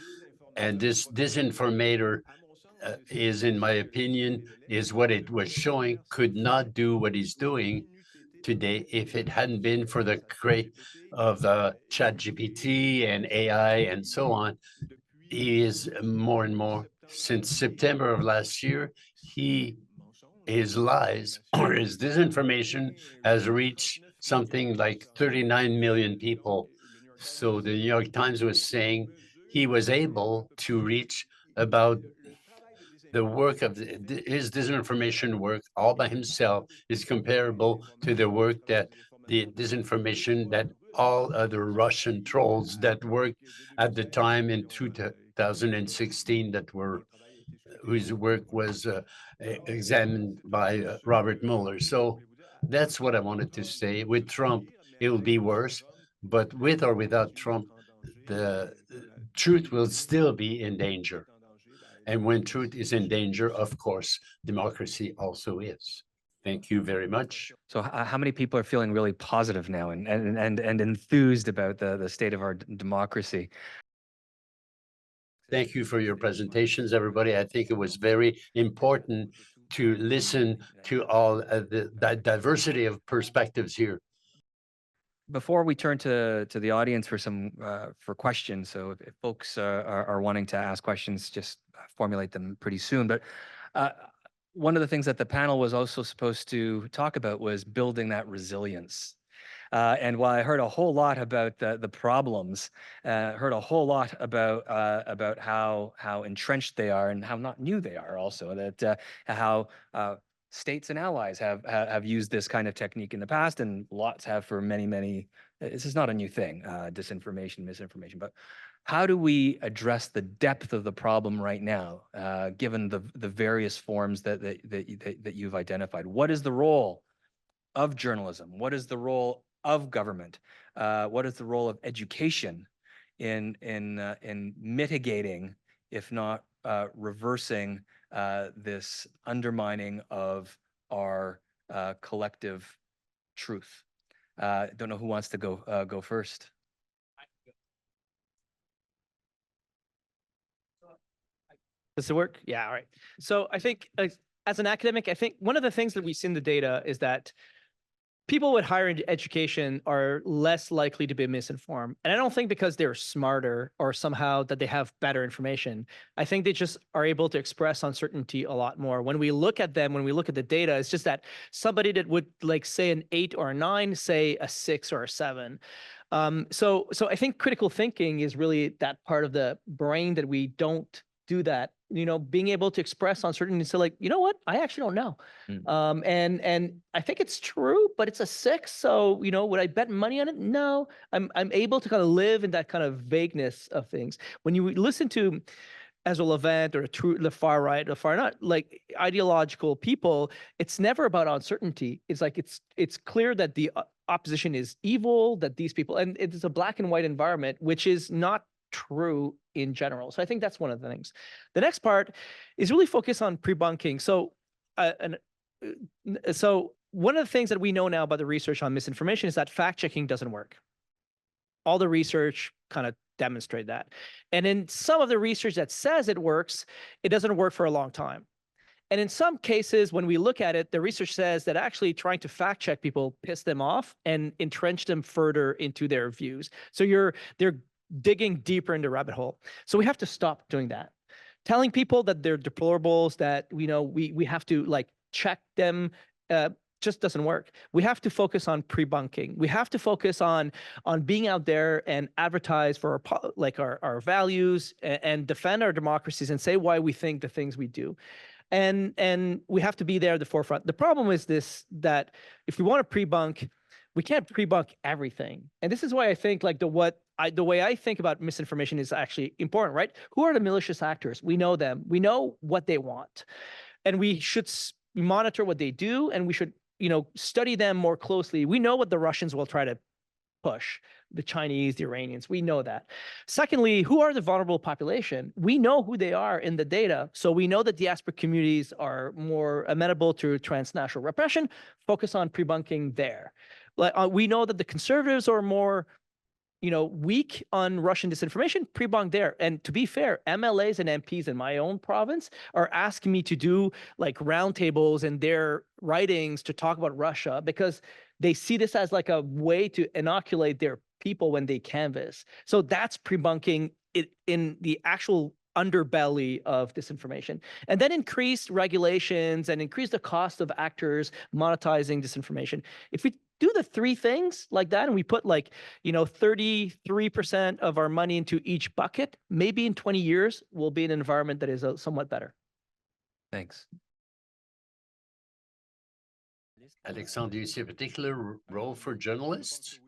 And this disinformator is, in my opinion, is what it was showing, could not do what he's doing today if it hadn't been for the creation of ChatGPT and AI and so on. He is more and more, since September of last year, his lies or his disinformation has reached something like 39 million people. So the New York Times was saying he was able to reach about the work of his disinformation work all by himself is comparable to the work that the disinformation that all other Russian trolls that worked at the time in 2016 that were whose work was examined by Robert Mueller. So that's what I wanted to say. With Trump, it will be worse, but with or without Trump, the truth will still be in danger. And when truth is in danger, of course, democracy also is. Thank you very much. So how many people are feeling really positive now and enthused about the state of our democracy? Thank you for your presentations, everybody. I think it was very important to listen to all the diversity of perspectives here. Before we turn to the audience for some for questions, so if folks are wanting to ask questions, just formulate them pretty soon. But one of the things that the panel was also supposed to talk about was building that resilience. And while I heard a whole lot about the problems, heard a whole lot about how entrenched they are and how not new they are also, that how states and allies have used this kind of technique in the past, and lots have for many. This is not a new thing, disinformation, misinformation. But how do we address the depth of the problem right now, given the various forms that you've identified? What is the role of journalism? What is the role of government? What is the role of education in mitigating, if not reversing, this undermining of our collective truth? Don't know who wants to go first. Does it work? Yeah, all right. So I think as an academic, I think one of the things that we see in the data is that people with higher education are less likely to be misinformed. And I don't think because they're smarter or somehow that they have better information. I think they just are able to express uncertainty a lot more. When we look at them, when we look at the data, it's just that somebody that would like say an 8 or a 9, say a 6 or a 7. So I think critical thinking is really that part of the brain that we don't do that, being able to express uncertainty. So like, you know what, I actually don't know. And I think it's true, but it's a 6. So, would I bet money on it? No, I'm able to kind of live in that kind of vagueness of things. When you listen to Ezra Levant or the far right or far not, like ideological people, it's never about uncertainty. It's like, it's clear that the opposition is evil, that these people, and it's a black and white environment, which is not true in general. So I think that's one of the things. The next part is really focus on pre-bunking. So one of the things that we know now about the research on misinformation is that fact-checking doesn't work. All the research kind of demonstrate that. And in some of the research that says it works, it doesn't work for a long time. And in some cases, when we look at it, the research says that actually trying to fact check people piss them off and entrench them further into their views. So they're digging deeper into the rabbit hole. So we have to stop doing that. Telling people that they're deplorables, that we have to like check them, just doesn't work. We have to focus on pre-bunking. We have to focus on being out there and advertise for our values and defend our democracies and say why we think the things we do. And we have to be there at the forefront. The problem is that if we want to pre-bunk, we can't pre-bunk everything. And this is why I think like the way I think about misinformation is actually important, right? Who are the malicious actors? We know them. We know what they want. And we should monitor what they do, and we should, study them more closely. We know what the Russians will try to push, the Chinese, the Iranians, we know that. Secondly, who are the vulnerable population? We know who they are in the data. So we know that diaspora communities are more amenable to transnational repression. Focus on pre-bunking there. We know that the conservatives are more weak on Russian disinformation, pre-bunk there. And to be fair, MLAs and MPs in my own province are asking me to do like roundtables in their writings to talk about Russia because they see this as like a way to inoculate their people when they canvass. So that's pre-bunking it in the actual underbelly of disinformation. And then increase regulations and increase the cost of actors monetizing disinformation. If we do the 3 things like that, and we put 33% of our money into each bucket, maybe in 20 years, we'll be in an environment that is somewhat better. Thanks. Alexandre, do you see a particular role for journalists?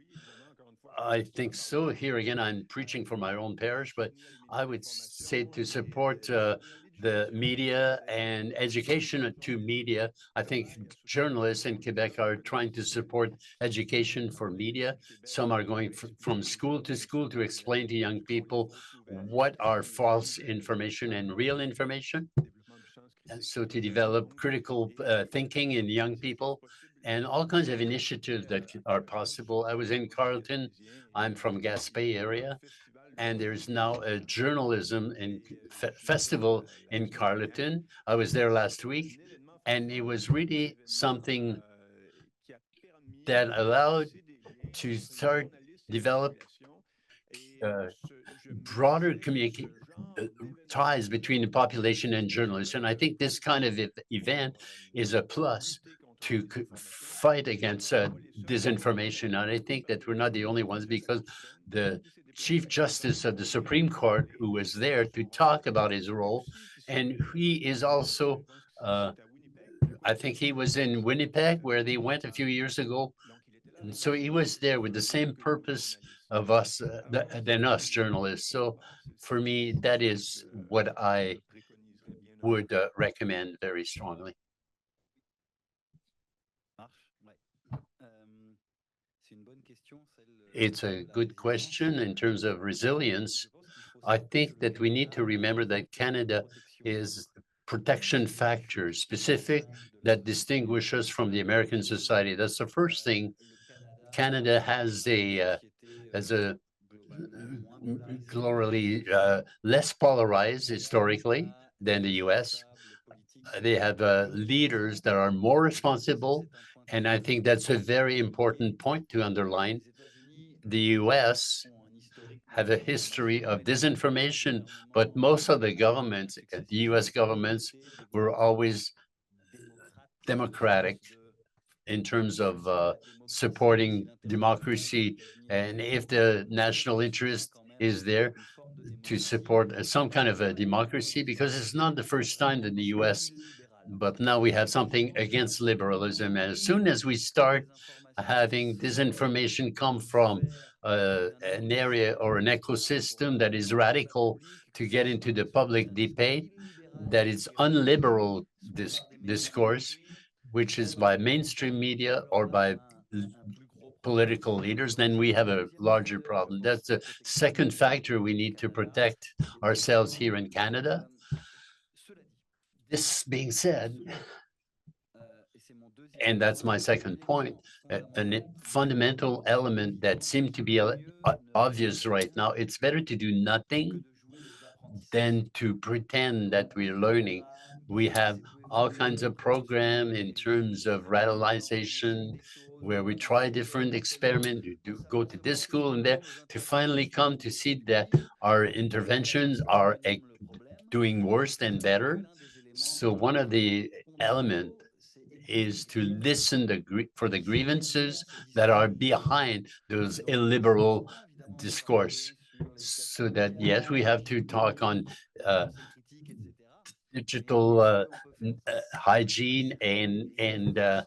I think so. Here again, I'm preaching for my own parish, but I would say to support the media and education to media. I think journalists in Quebec are trying to support education for media. Some are going from school to explain to young people what are false information and real information. And so to develop critical thinking in young people and all kinds of initiatives that are possible. I was in Carleton. I'm from Gaspé area. And there's now a journalism and festival in Carleton. I was there last week, and it was really something that allowed to start develop broader ties between the population and journalists. And I think this kind of event is a plus to fight against disinformation. And I think that we're not the only ones, because the Chief Justice of the Supreme Court, who was there to talk about his role, and he is also, I think he was in Winnipeg, where they went a few years ago. And so he was there with the same purpose of us than us journalists. So for me, that is what I would recommend very strongly. It's a good question in terms of resilience. I think that we need to remember that Canada is protection factor specific that distinguish us from the American society. That's the first thing. Canada has a clearly less polarized historically than the US. They have leaders that are more responsible, and I think that's a very important point to underline. The US have a history of disinformation, but most of the governments, the US governments, were always democratic in terms of supporting democracy. And if the national interest is there to support some kind of a democracy, because it's not the first time that the US, but now we have something against liberalism. And as soon as we start having disinformation come from an area or an ecosystem that is radical to get into the public debate, that is unliberal discourse, which is by mainstream media or by political leaders, then we have a larger problem. That's the second factor we need to protect ourselves here in Canada. This being said, and that's my second point, a fundamental element that seems to be obvious right now, it's better to do nothing than to pretend that we're learning. We have all kinds of programs in terms of radicalization, where we try different experiments, go to this school and there, to finally come to see that our interventions are doing worse than better. So one of the elements is to listen for the grievances that are behind those illiberal discourse, so that yes, we have to talk on digital hygiene and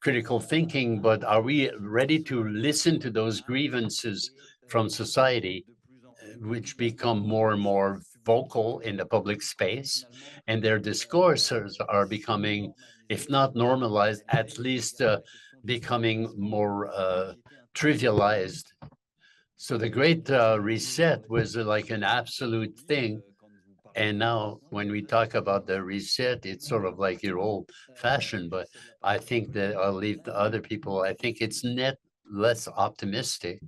critical thinking, but are we ready to listen to those grievances from society, which become more and more vocal in the public space, and their discourses are becoming, if not normalized, at least becoming more trivialized. So the Great Reset was like an absolute thing. And now when we talk about the reset, it's sort of like your old fashioned, but I think that I'll leave the other people. I think it's less optimistic,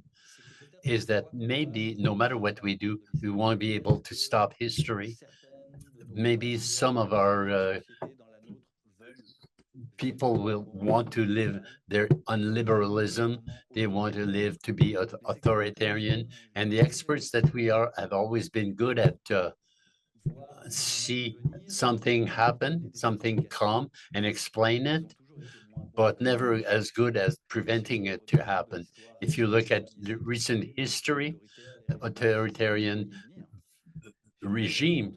is that maybe no matter what we do, we want to be able to stop history. Maybe some of our people will want to live their unliberalism. They want to live to be authoritarian. And the experts that we are have always been good at see something happen, something come and explain it, but never as good as preventing it to happen. If you look at the recent history, authoritarian regime,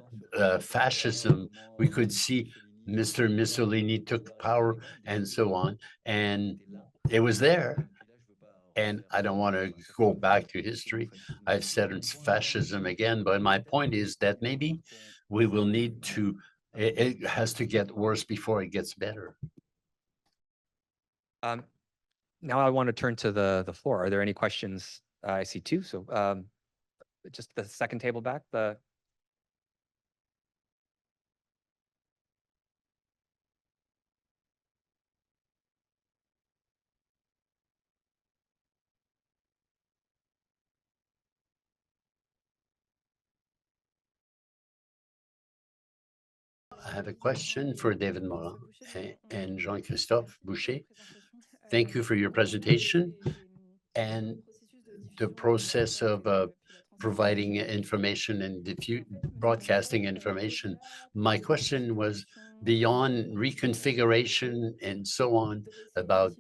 fascism, we could see Mr. Mussolini took power and so on, and it was there. And I don't want to go back to history. I've said it's fascism again, but my point is that maybe we will need to, it has to get worse before it gets better. Now I want to turn to the floor. Are there any questions? I see two. So just the second table back, I have a question for David Morin and Jean-Christophe Boucher. Thank you for your presentation and the process of providing information and broadcasting information. My question was beyond reconfiguration and so on about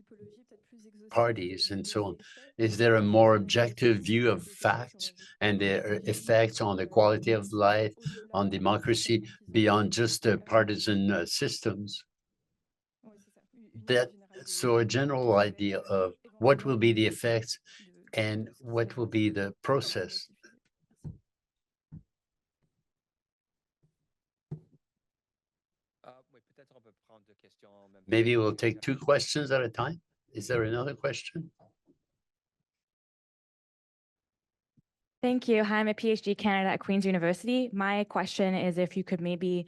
parties and so on. Is there a more objective view of facts and their effects on the quality of life, on democracy, beyond just the partisan systems? So a general idea of what will be the effects and what will be the process. Maybe we'll take two questions at a time. Is there another question? Thank you. Hi, I'm a PhD candidate at Queen's University. My question is if you could maybe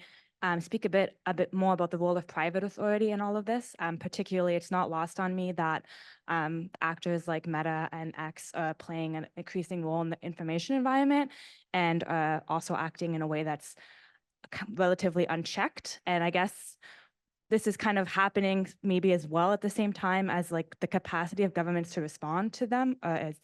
speak a bit more about the role of private authority in all of this. Particularly, it's not lost on me that actors like Meta and X are playing an increasing role in the information environment and also acting in a way that's relatively unchecked. And I guess this is kind of happening maybe as well at the same time as like the capacity of governments to respond to them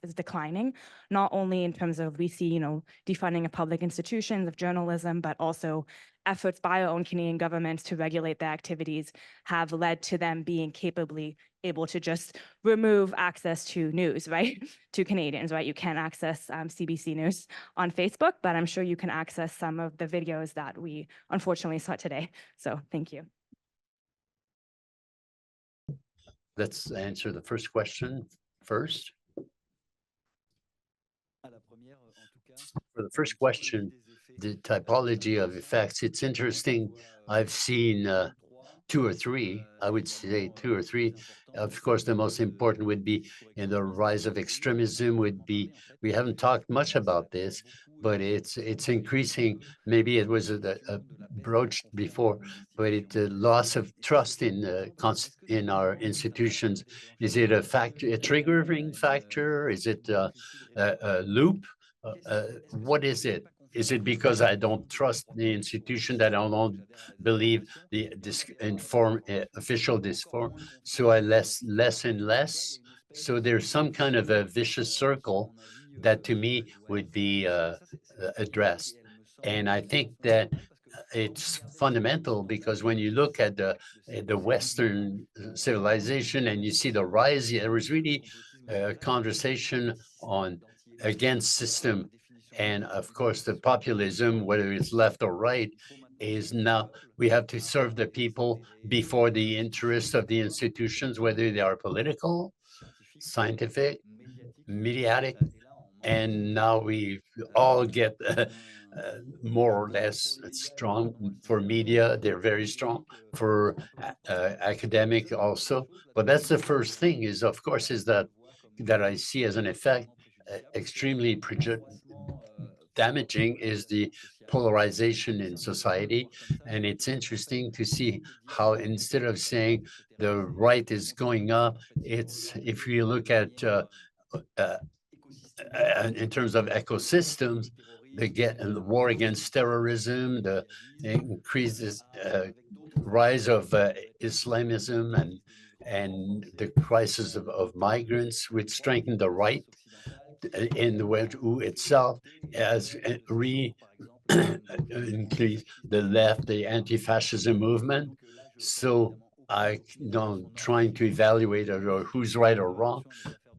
is declining, not only in terms of we see, you know, defunding of public institutions, of journalism, but also efforts by our own Canadian governments to regulate their activities have led to them being capably able to just remove access to news, right? To Canadians, right? You can't access CBC News on Facebook, but I'm sure you can access some of the videos that we unfortunately saw today. So thank you. Let's answer the first question first. For the first question, the typology of effects, it's interesting. I've seen two or three, I would say two or three. Of course, the most important would be in the rise of extremism would be, we haven't talked much about this, but it's increasing. Maybe it was broached before, but the loss of trust in our institutions. Is it a triggering factor? Is it a loop? What is it? Is it because I don't trust the institution, that I don't believe the official disform? So I less and less. So there's some kind of a vicious circle that to me would be addressed. And I think that it's fundamental because when you look at the Western civilization and you see the rise, there was really a conversation on against system. And of course, the populism, whether it's left or right, is now we have to serve the people before the interests of the institutions, whether they are political, scientific, mediatic. And now we all get more or less strong for media. They're very strong for academic also. But that's the first thing is, of course, is that I see as an effect extremely damaging is the polarization in society. And it's interesting to see how instead of saying the right is going up, it's if you look at in terms of ecosystems, the war against terrorism, the increases rise of Islamism and the crisis of migrants, which strengthen the right in the West itself as increase the left, the anti-fascism movement. So I don't trying to evaluate or who's right or wrong,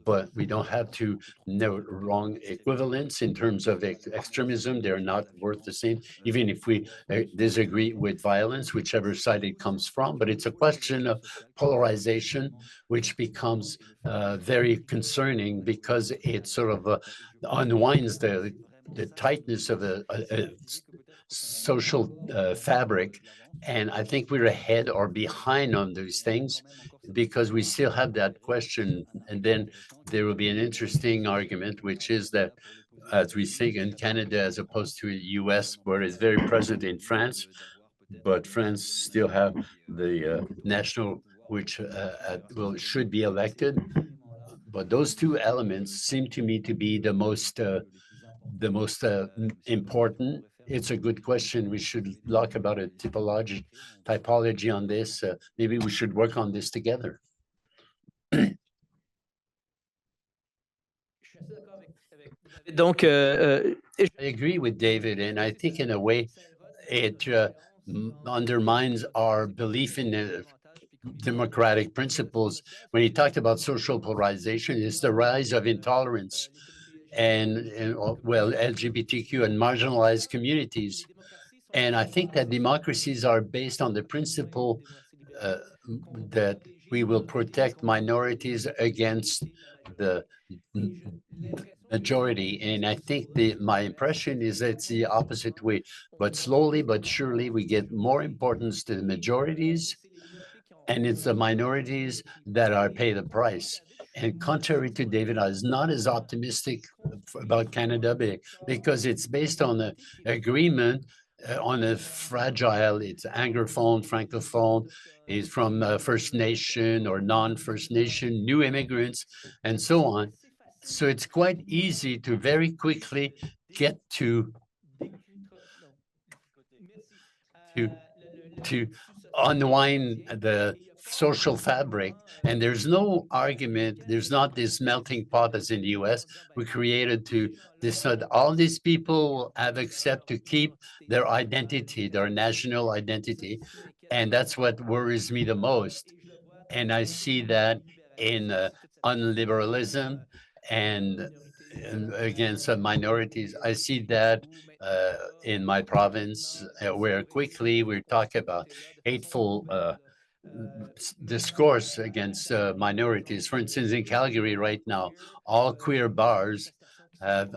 but we don't have to know wrong equivalents in terms of extremism. They're not worth the same, even if we disagree with violence, whichever side it comes from. But it's a question of polarization, which becomes very concerning because it sort of unwinds the tightness of a social fabric. And I think we're ahead or behind on these things because we still have that question. And then there will be an interesting argument, which is that, as we say in Canada, as opposed to the US, where it's very present in France, but France still have the national, which should be elected. But those two elements seem to me to be the most important. It's a good question. We should talk about a typology on this. Maybe we should work on this together. I agree with David, and I think in a way it undermines our belief in democratic principles. When he talked about social polarization, it's the rise of intolerance and well, LGBTQ and marginalized communities. And I think that democracies are based on the principle that we will protect minorities against the majority. And I think my impression is that it's the opposite way, but slowly but surely we get more importance to the majorities, and it's the minorities that are pay the price. And contrary to David, I was not as optimistic about Canada because it's based on an agreement on a fragile, it's Anglophone, Francophone, is from First Nation or non-First Nation, new immigrants, and so on. So it's quite easy to very quickly get to unwind the social fabric. And there's no argument, there's not this melting pot as in the US we created to decide all these people have accept to keep their identity, their national identity. And that's what worries me the most. And I see that in unliberalism and against minorities. I see that in my province, where quickly we talk about hateful discourse against minorities. For instance, in Calgary right now, all queer bars have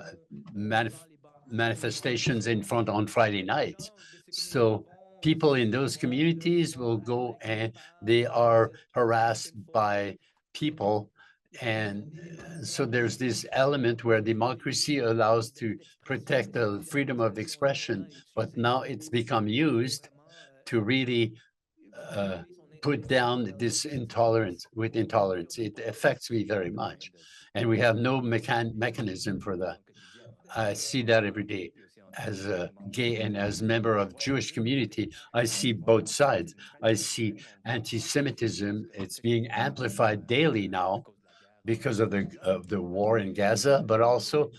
manifestations in front on Friday nights. So people in those communities will go and they are harassed by people. And so there's this element where democracy allows to protect the freedom of expression, but now it's become used to really put down this intolerance with intolerance. It affects me very much. And we have no mechanism for that. I see that every day. As a gay and as member of Jewish community, I see both sides. I see anti-Semitism. It's being amplified daily now because of the war in Gaza, but also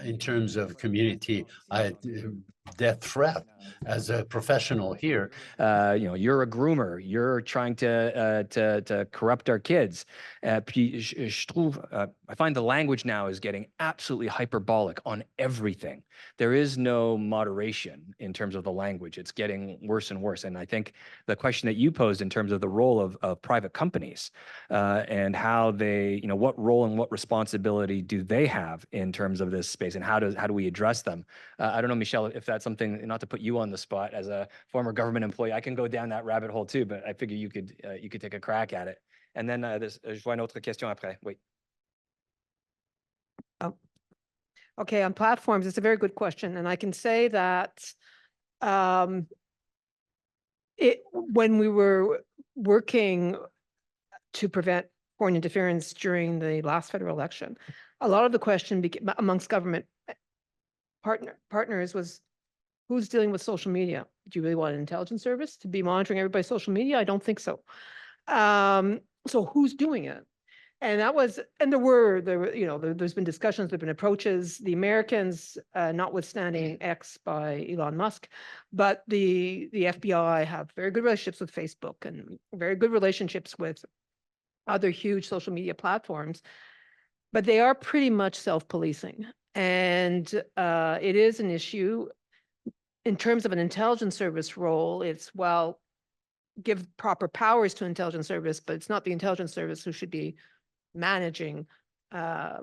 in terms of community death threat as a professional here. You know, you're a groomer. You're trying to corrupt our kids. I find the language now is getting absolutely hyperbolic on everything. There is no moderation in terms of the language. It's getting worse and worse. And I think the question that you posed in terms of the role of private companies and how they, you know, what role and what responsibility do they have in terms of this space, and how do we address them? I don't know, Michelle, if that's something, not to put you on the spot as a former government employee, I can go down that rabbit hole too, but I figure you could take a crack at it. And then je vois une autre question après. Oui. Oh. Okay, on platforms, it's a very good question. And I can say that when we were working to prevent foreign interference during the last federal election, a lot of the question amongst government partners was, who's dealing with social media? Do you really want an intelligence service to be monitoring everybody's social media? I don't think so. So who's doing it? And that was, and there's been discussions, there've been approaches, the Americans, notwithstanding X by Elon Musk, but the FBI have very good relationships with Facebook and very good relationships with other huge social media platforms, but they are pretty much self-policing. And it is an issue in terms of an intelligence service role. It's, well, give proper powers to intelligence service, but it's not the intelligence service who should be managing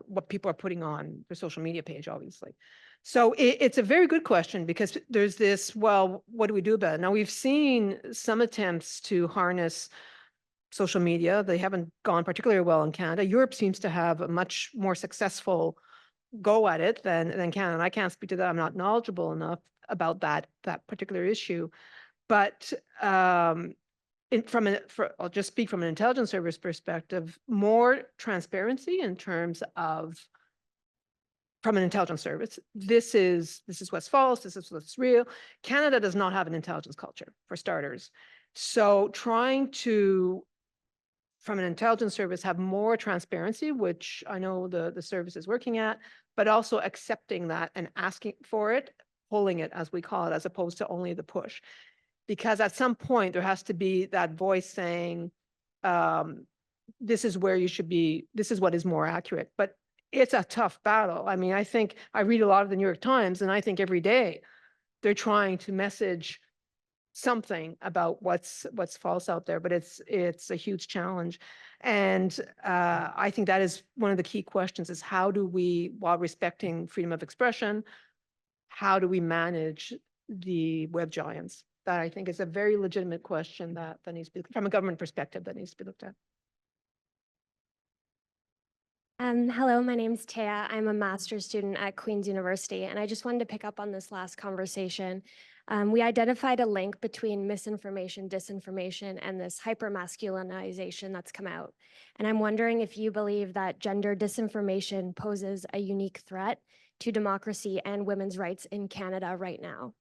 what people are putting on their social media page, obviously. So it's a very good question, because there's this, well, what do we do about it? Now, we've seen some attempts to harness social media. They haven't gone particularly well in Canada. Europe seems to have a much more successful go at it than Canada. I can't speak to that. I'm not knowledgeable enough about that particular issue. But I'll just speak from an intelligence service perspective, more transparency in terms of, from an intelligence service, this is what's false, this is what's real. Canada does not have an intelligence culture, for starters. So trying to, from an intelligence service, have more transparency, which I know the service is working at, but also accepting that and asking for it, pulling it, as we call it, as opposed to only the push. Because at some point there has to be that voice saying, this is where you should be, this is what is more accurate. But it's a tough battle. I mean, I think I read a lot of the New York Times, and I think every day they're trying to message something about what's false out there, but it's a huge challenge. And I think that is one of the key questions, is how do we, while respecting freedom of expression, how do we manage the web giants? That I think is a very legitimate question that needs to be, from a government perspective, that needs to be looked at. Hello, my name's Taya. I'm a master's student at Queen's University, and I just wanted to pick up on this last conversation. We identified a link between misinformation, disinformation, and this hypermasculinization that's come out. And I'm wondering if you believe that gender disinformation poses a unique threat to democracy and women's rights in Canada right now.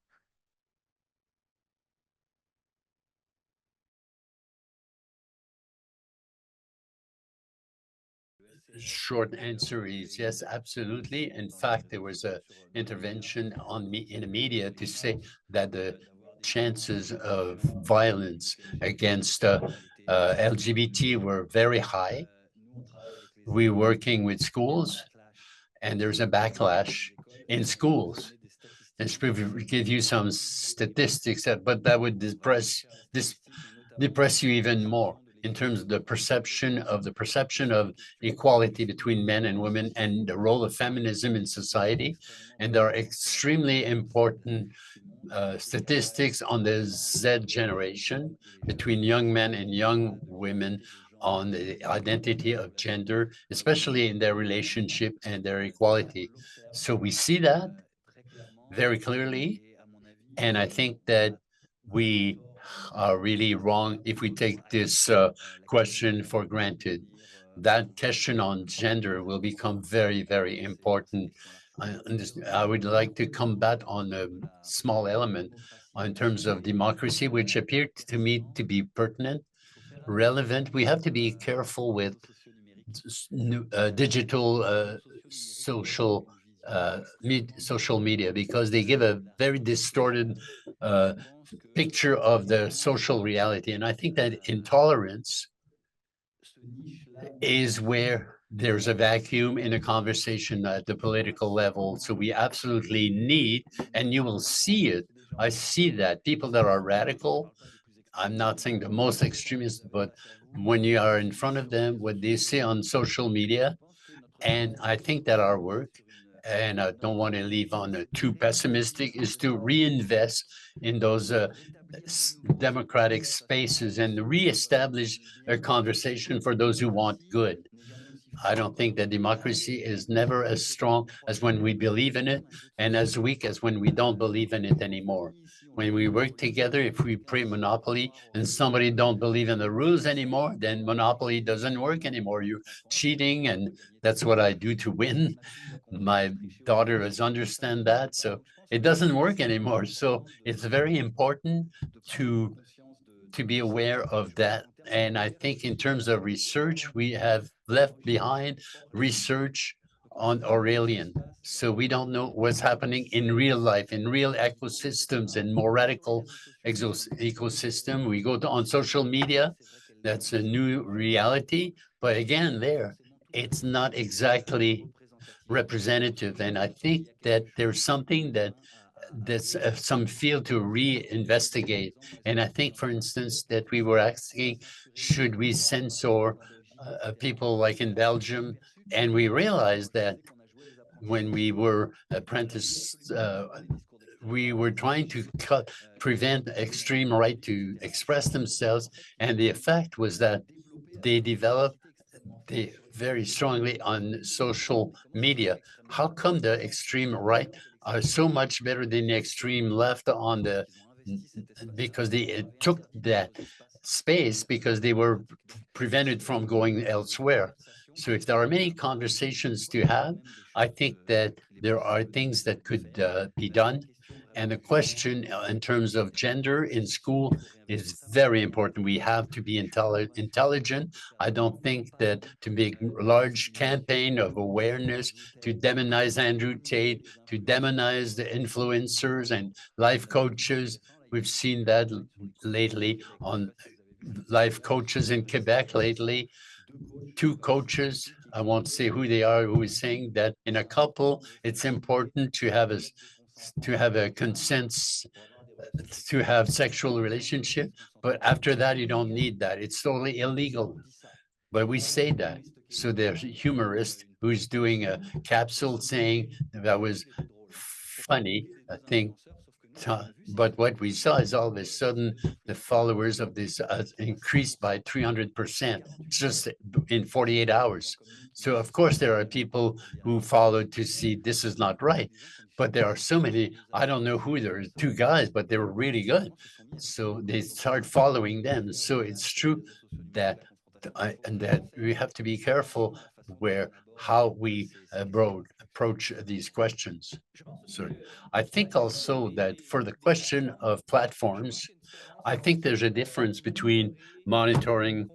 Short answer is yes, absolutely. In fact, there was a intervention in the media to say that the chances of violence against LGBT were very high. We're working with schools, and there's a backlash in schools. And give you some statistics, but that would depress you even more in terms of the perception of equality between men and women and the role of feminism in society. And there are extremely important statistics on the Z generation between young men and young women on the identity of gender, especially in their relationship and their equality. So we see that very clearly. And I think that we are really wrong if we take this question for granted. That question on gender will become very, very important. I would like to combat on a small element in terms of democracy, which appeared to me to be pertinent, relevant. We have to be careful with digital social media because they give a very distorted picture of the social reality. And I think that intolerance is where there's a vacuum in a conversation at the political level. So we absolutely need, and you will see it, I see that people that are radical, I'm not saying the most extremist, but when you are in front of them, what they say on social media, and I think that our work, and I don't want to leave on a too pessimistic, is to reinvest in those democratic spaces and reestablish a conversation for those who want good. I don't think that democracy is never as strong as when we believe in it and as weak as when we don't believe in it anymore. When we work together, if we play Monopoly and somebody don't believe in the rules anymore, then Monopoly doesn't work anymore. You're cheating, and that's what I do to win. My daughter has understand that, so it doesn't work anymore. So it's very important to be aware of that. And I think in terms of research, we have left behind research on Aurelian. So we don't know what's happening in real life, in real ecosystems and more radical ecosystem. We go on social media, that's a new reality. But again, it's not exactly representative. And I think that there's something that's some field to reinvestigate. And I think, for instance, that we were asking, should we censor people like in Belgium? And we realized that when we were apprenticed, we were trying to prevent extreme right to express themselves. And the effect was that they developed very strongly on social media. How come the extreme right are so much better than the extreme left on because they took that space because they were prevented from going elsewhere. So if there are many conversations to have, I think that there are things that could be done. And the question in terms of gender in school is very important. We have to be intelligent. I don't think that to make a large campaign of awareness, to demonize Andrew Tate, to demonize the influencers and life coaches. We've seen that lately on life coaches in Quebec lately. Two coaches, I won't say who they are, who is saying that in a couple, it's important to have a consent to have sexual relationship, but after that, you don't need that. It's totally illegal. But we say that. So there's a humorist who's doing a capsule saying that was funny. I think But what we saw is all of a sudden the followers of this increased by 300% just in 48 hours. So of course there are people who followed to see this is not right, but there are so many, I don't know who, there are two guys, but they were really good. So they start following them. So it's true that and that we have to be careful how we approach these questions. So I think also that for the question of platforms, I think there's a difference between monitoring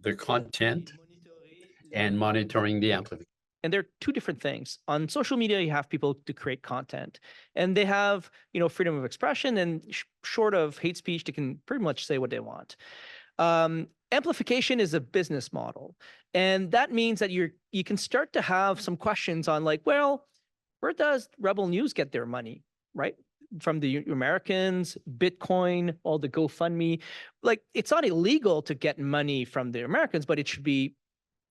the content and monitoring the amplification. And they're two different things. On social media, you have people to create content, and they have, freedom of expression, and short of hate speech, they can pretty much say what they want. Amplification is a business model, and that means that you can start to have some questions on like, well, where does Rebel News get their money, right? From the Americans, Bitcoin, all the GoFundMe. Like, it's not illegal to get money from the Americans, but it should be,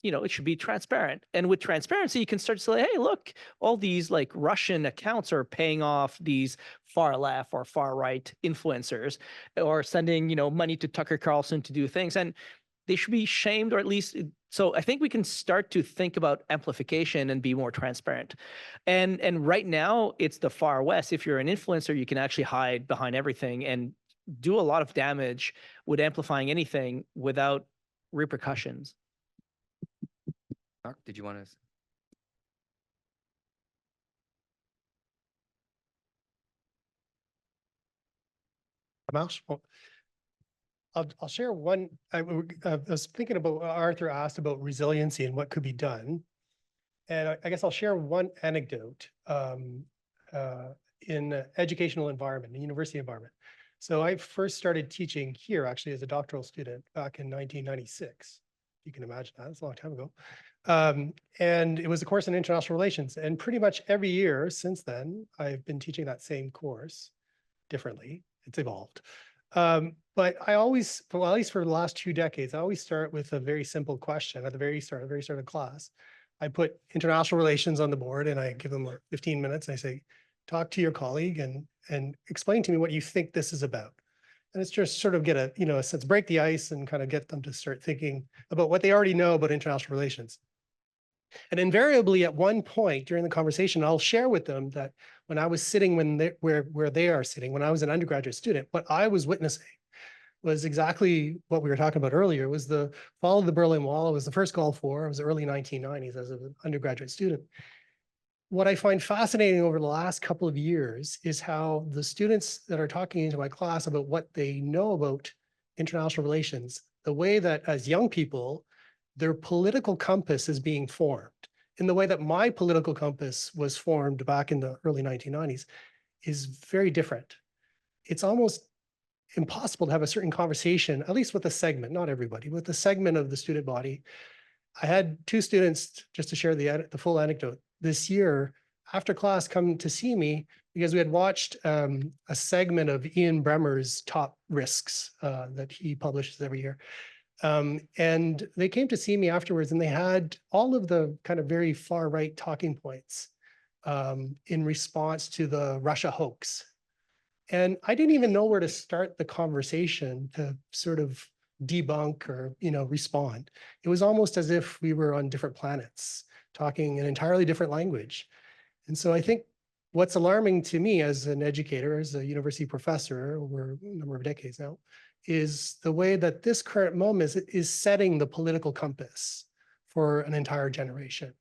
it should be transparent. And with transparency, you can start to say, hey, look, all these like Russian accounts are paying off these far left or far right influencers, or sending, money to Tucker Carlson to do things. And they should be shamed, or at least, so I think we can start to think about amplification and be more transparent. And right now it's the far west. If you're an influencer, you can actually hide behind everything and do a lot of damage with amplifying anything without repercussions. Marc, did you want to? Marc? I'll share one. I was thinking about what Artur asked about resiliency and what could be done. And I guess I'll share one anecdote in an educational environment, a university environment. So I first started teaching here actually as a doctoral student back in 1996. You can imagine that, it's a long time ago. And it was a course in international relations. And pretty much every year since then, I've been teaching that same course differently. It's evolved. But I always, well, at least for the last 2 decades, I always start with a very simple question at the very start of class. I put international relations on the board and I give them like 15 minutes. And I say, talk to your colleague and explain to me what you think this is about. And it's just sort of get a sense, break the ice and kind of get them to start thinking about what they already know about international relations. And invariably at one point during the conversation, I'll share with them that when I was sitting where they are sitting, when I was an undergraduate student, what I was witnessing was exactly what we were talking about earlier. It was the fall of the Berlin Wall. It was the first Gulf War. It was the early 1990s as an undergraduate student. What I find fascinating over the last couple of years is how the students that are talking into my class about what they know about international relations, the way that as young people, their political compass is being formed in the way that my political compass was formed back in the early 1990s is very different. It's almost impossible to have a certain conversation, at least with a segment, not everybody, with a segment of the student body. I had 2 students, just to share the full anecdote, this year after class come to see me because we had watched a segment of Ian Bremmer's top risks that he publishes every year. And they came to see me afterwards and they had all of the kind of very far right talking points in response to the Russia hoax. And I didn't even know where to start the conversation to sort of debunk or, respond. It was almost as if we were on different planets, talking an entirely different language. And so I think what's alarming to me as an educator, as a university professor over a number of decades now, is the way that this current moment is setting the political compass for an entire generation.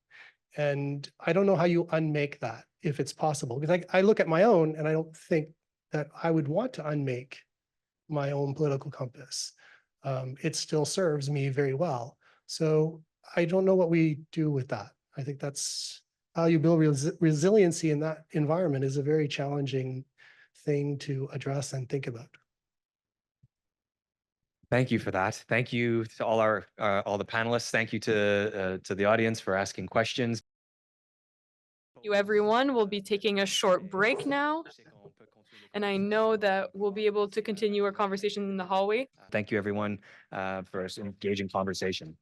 And I don't know how you unmake that, if it's possible, because I look at my own and I don't think that I would want to unmake my own political compass. It still serves me very well. So I don't know what we do with that. I think that's how you build resiliency in that environment is a very challenging thing to address and think about. Thank you for that. Thank you to all the panelists. Thank you to the audience for asking questions. Thank you, everyone. We'll be taking a short break now. And I know that we'll be able to continue our conversation in the hallway. Thank you, everyone, for an engaging conversation.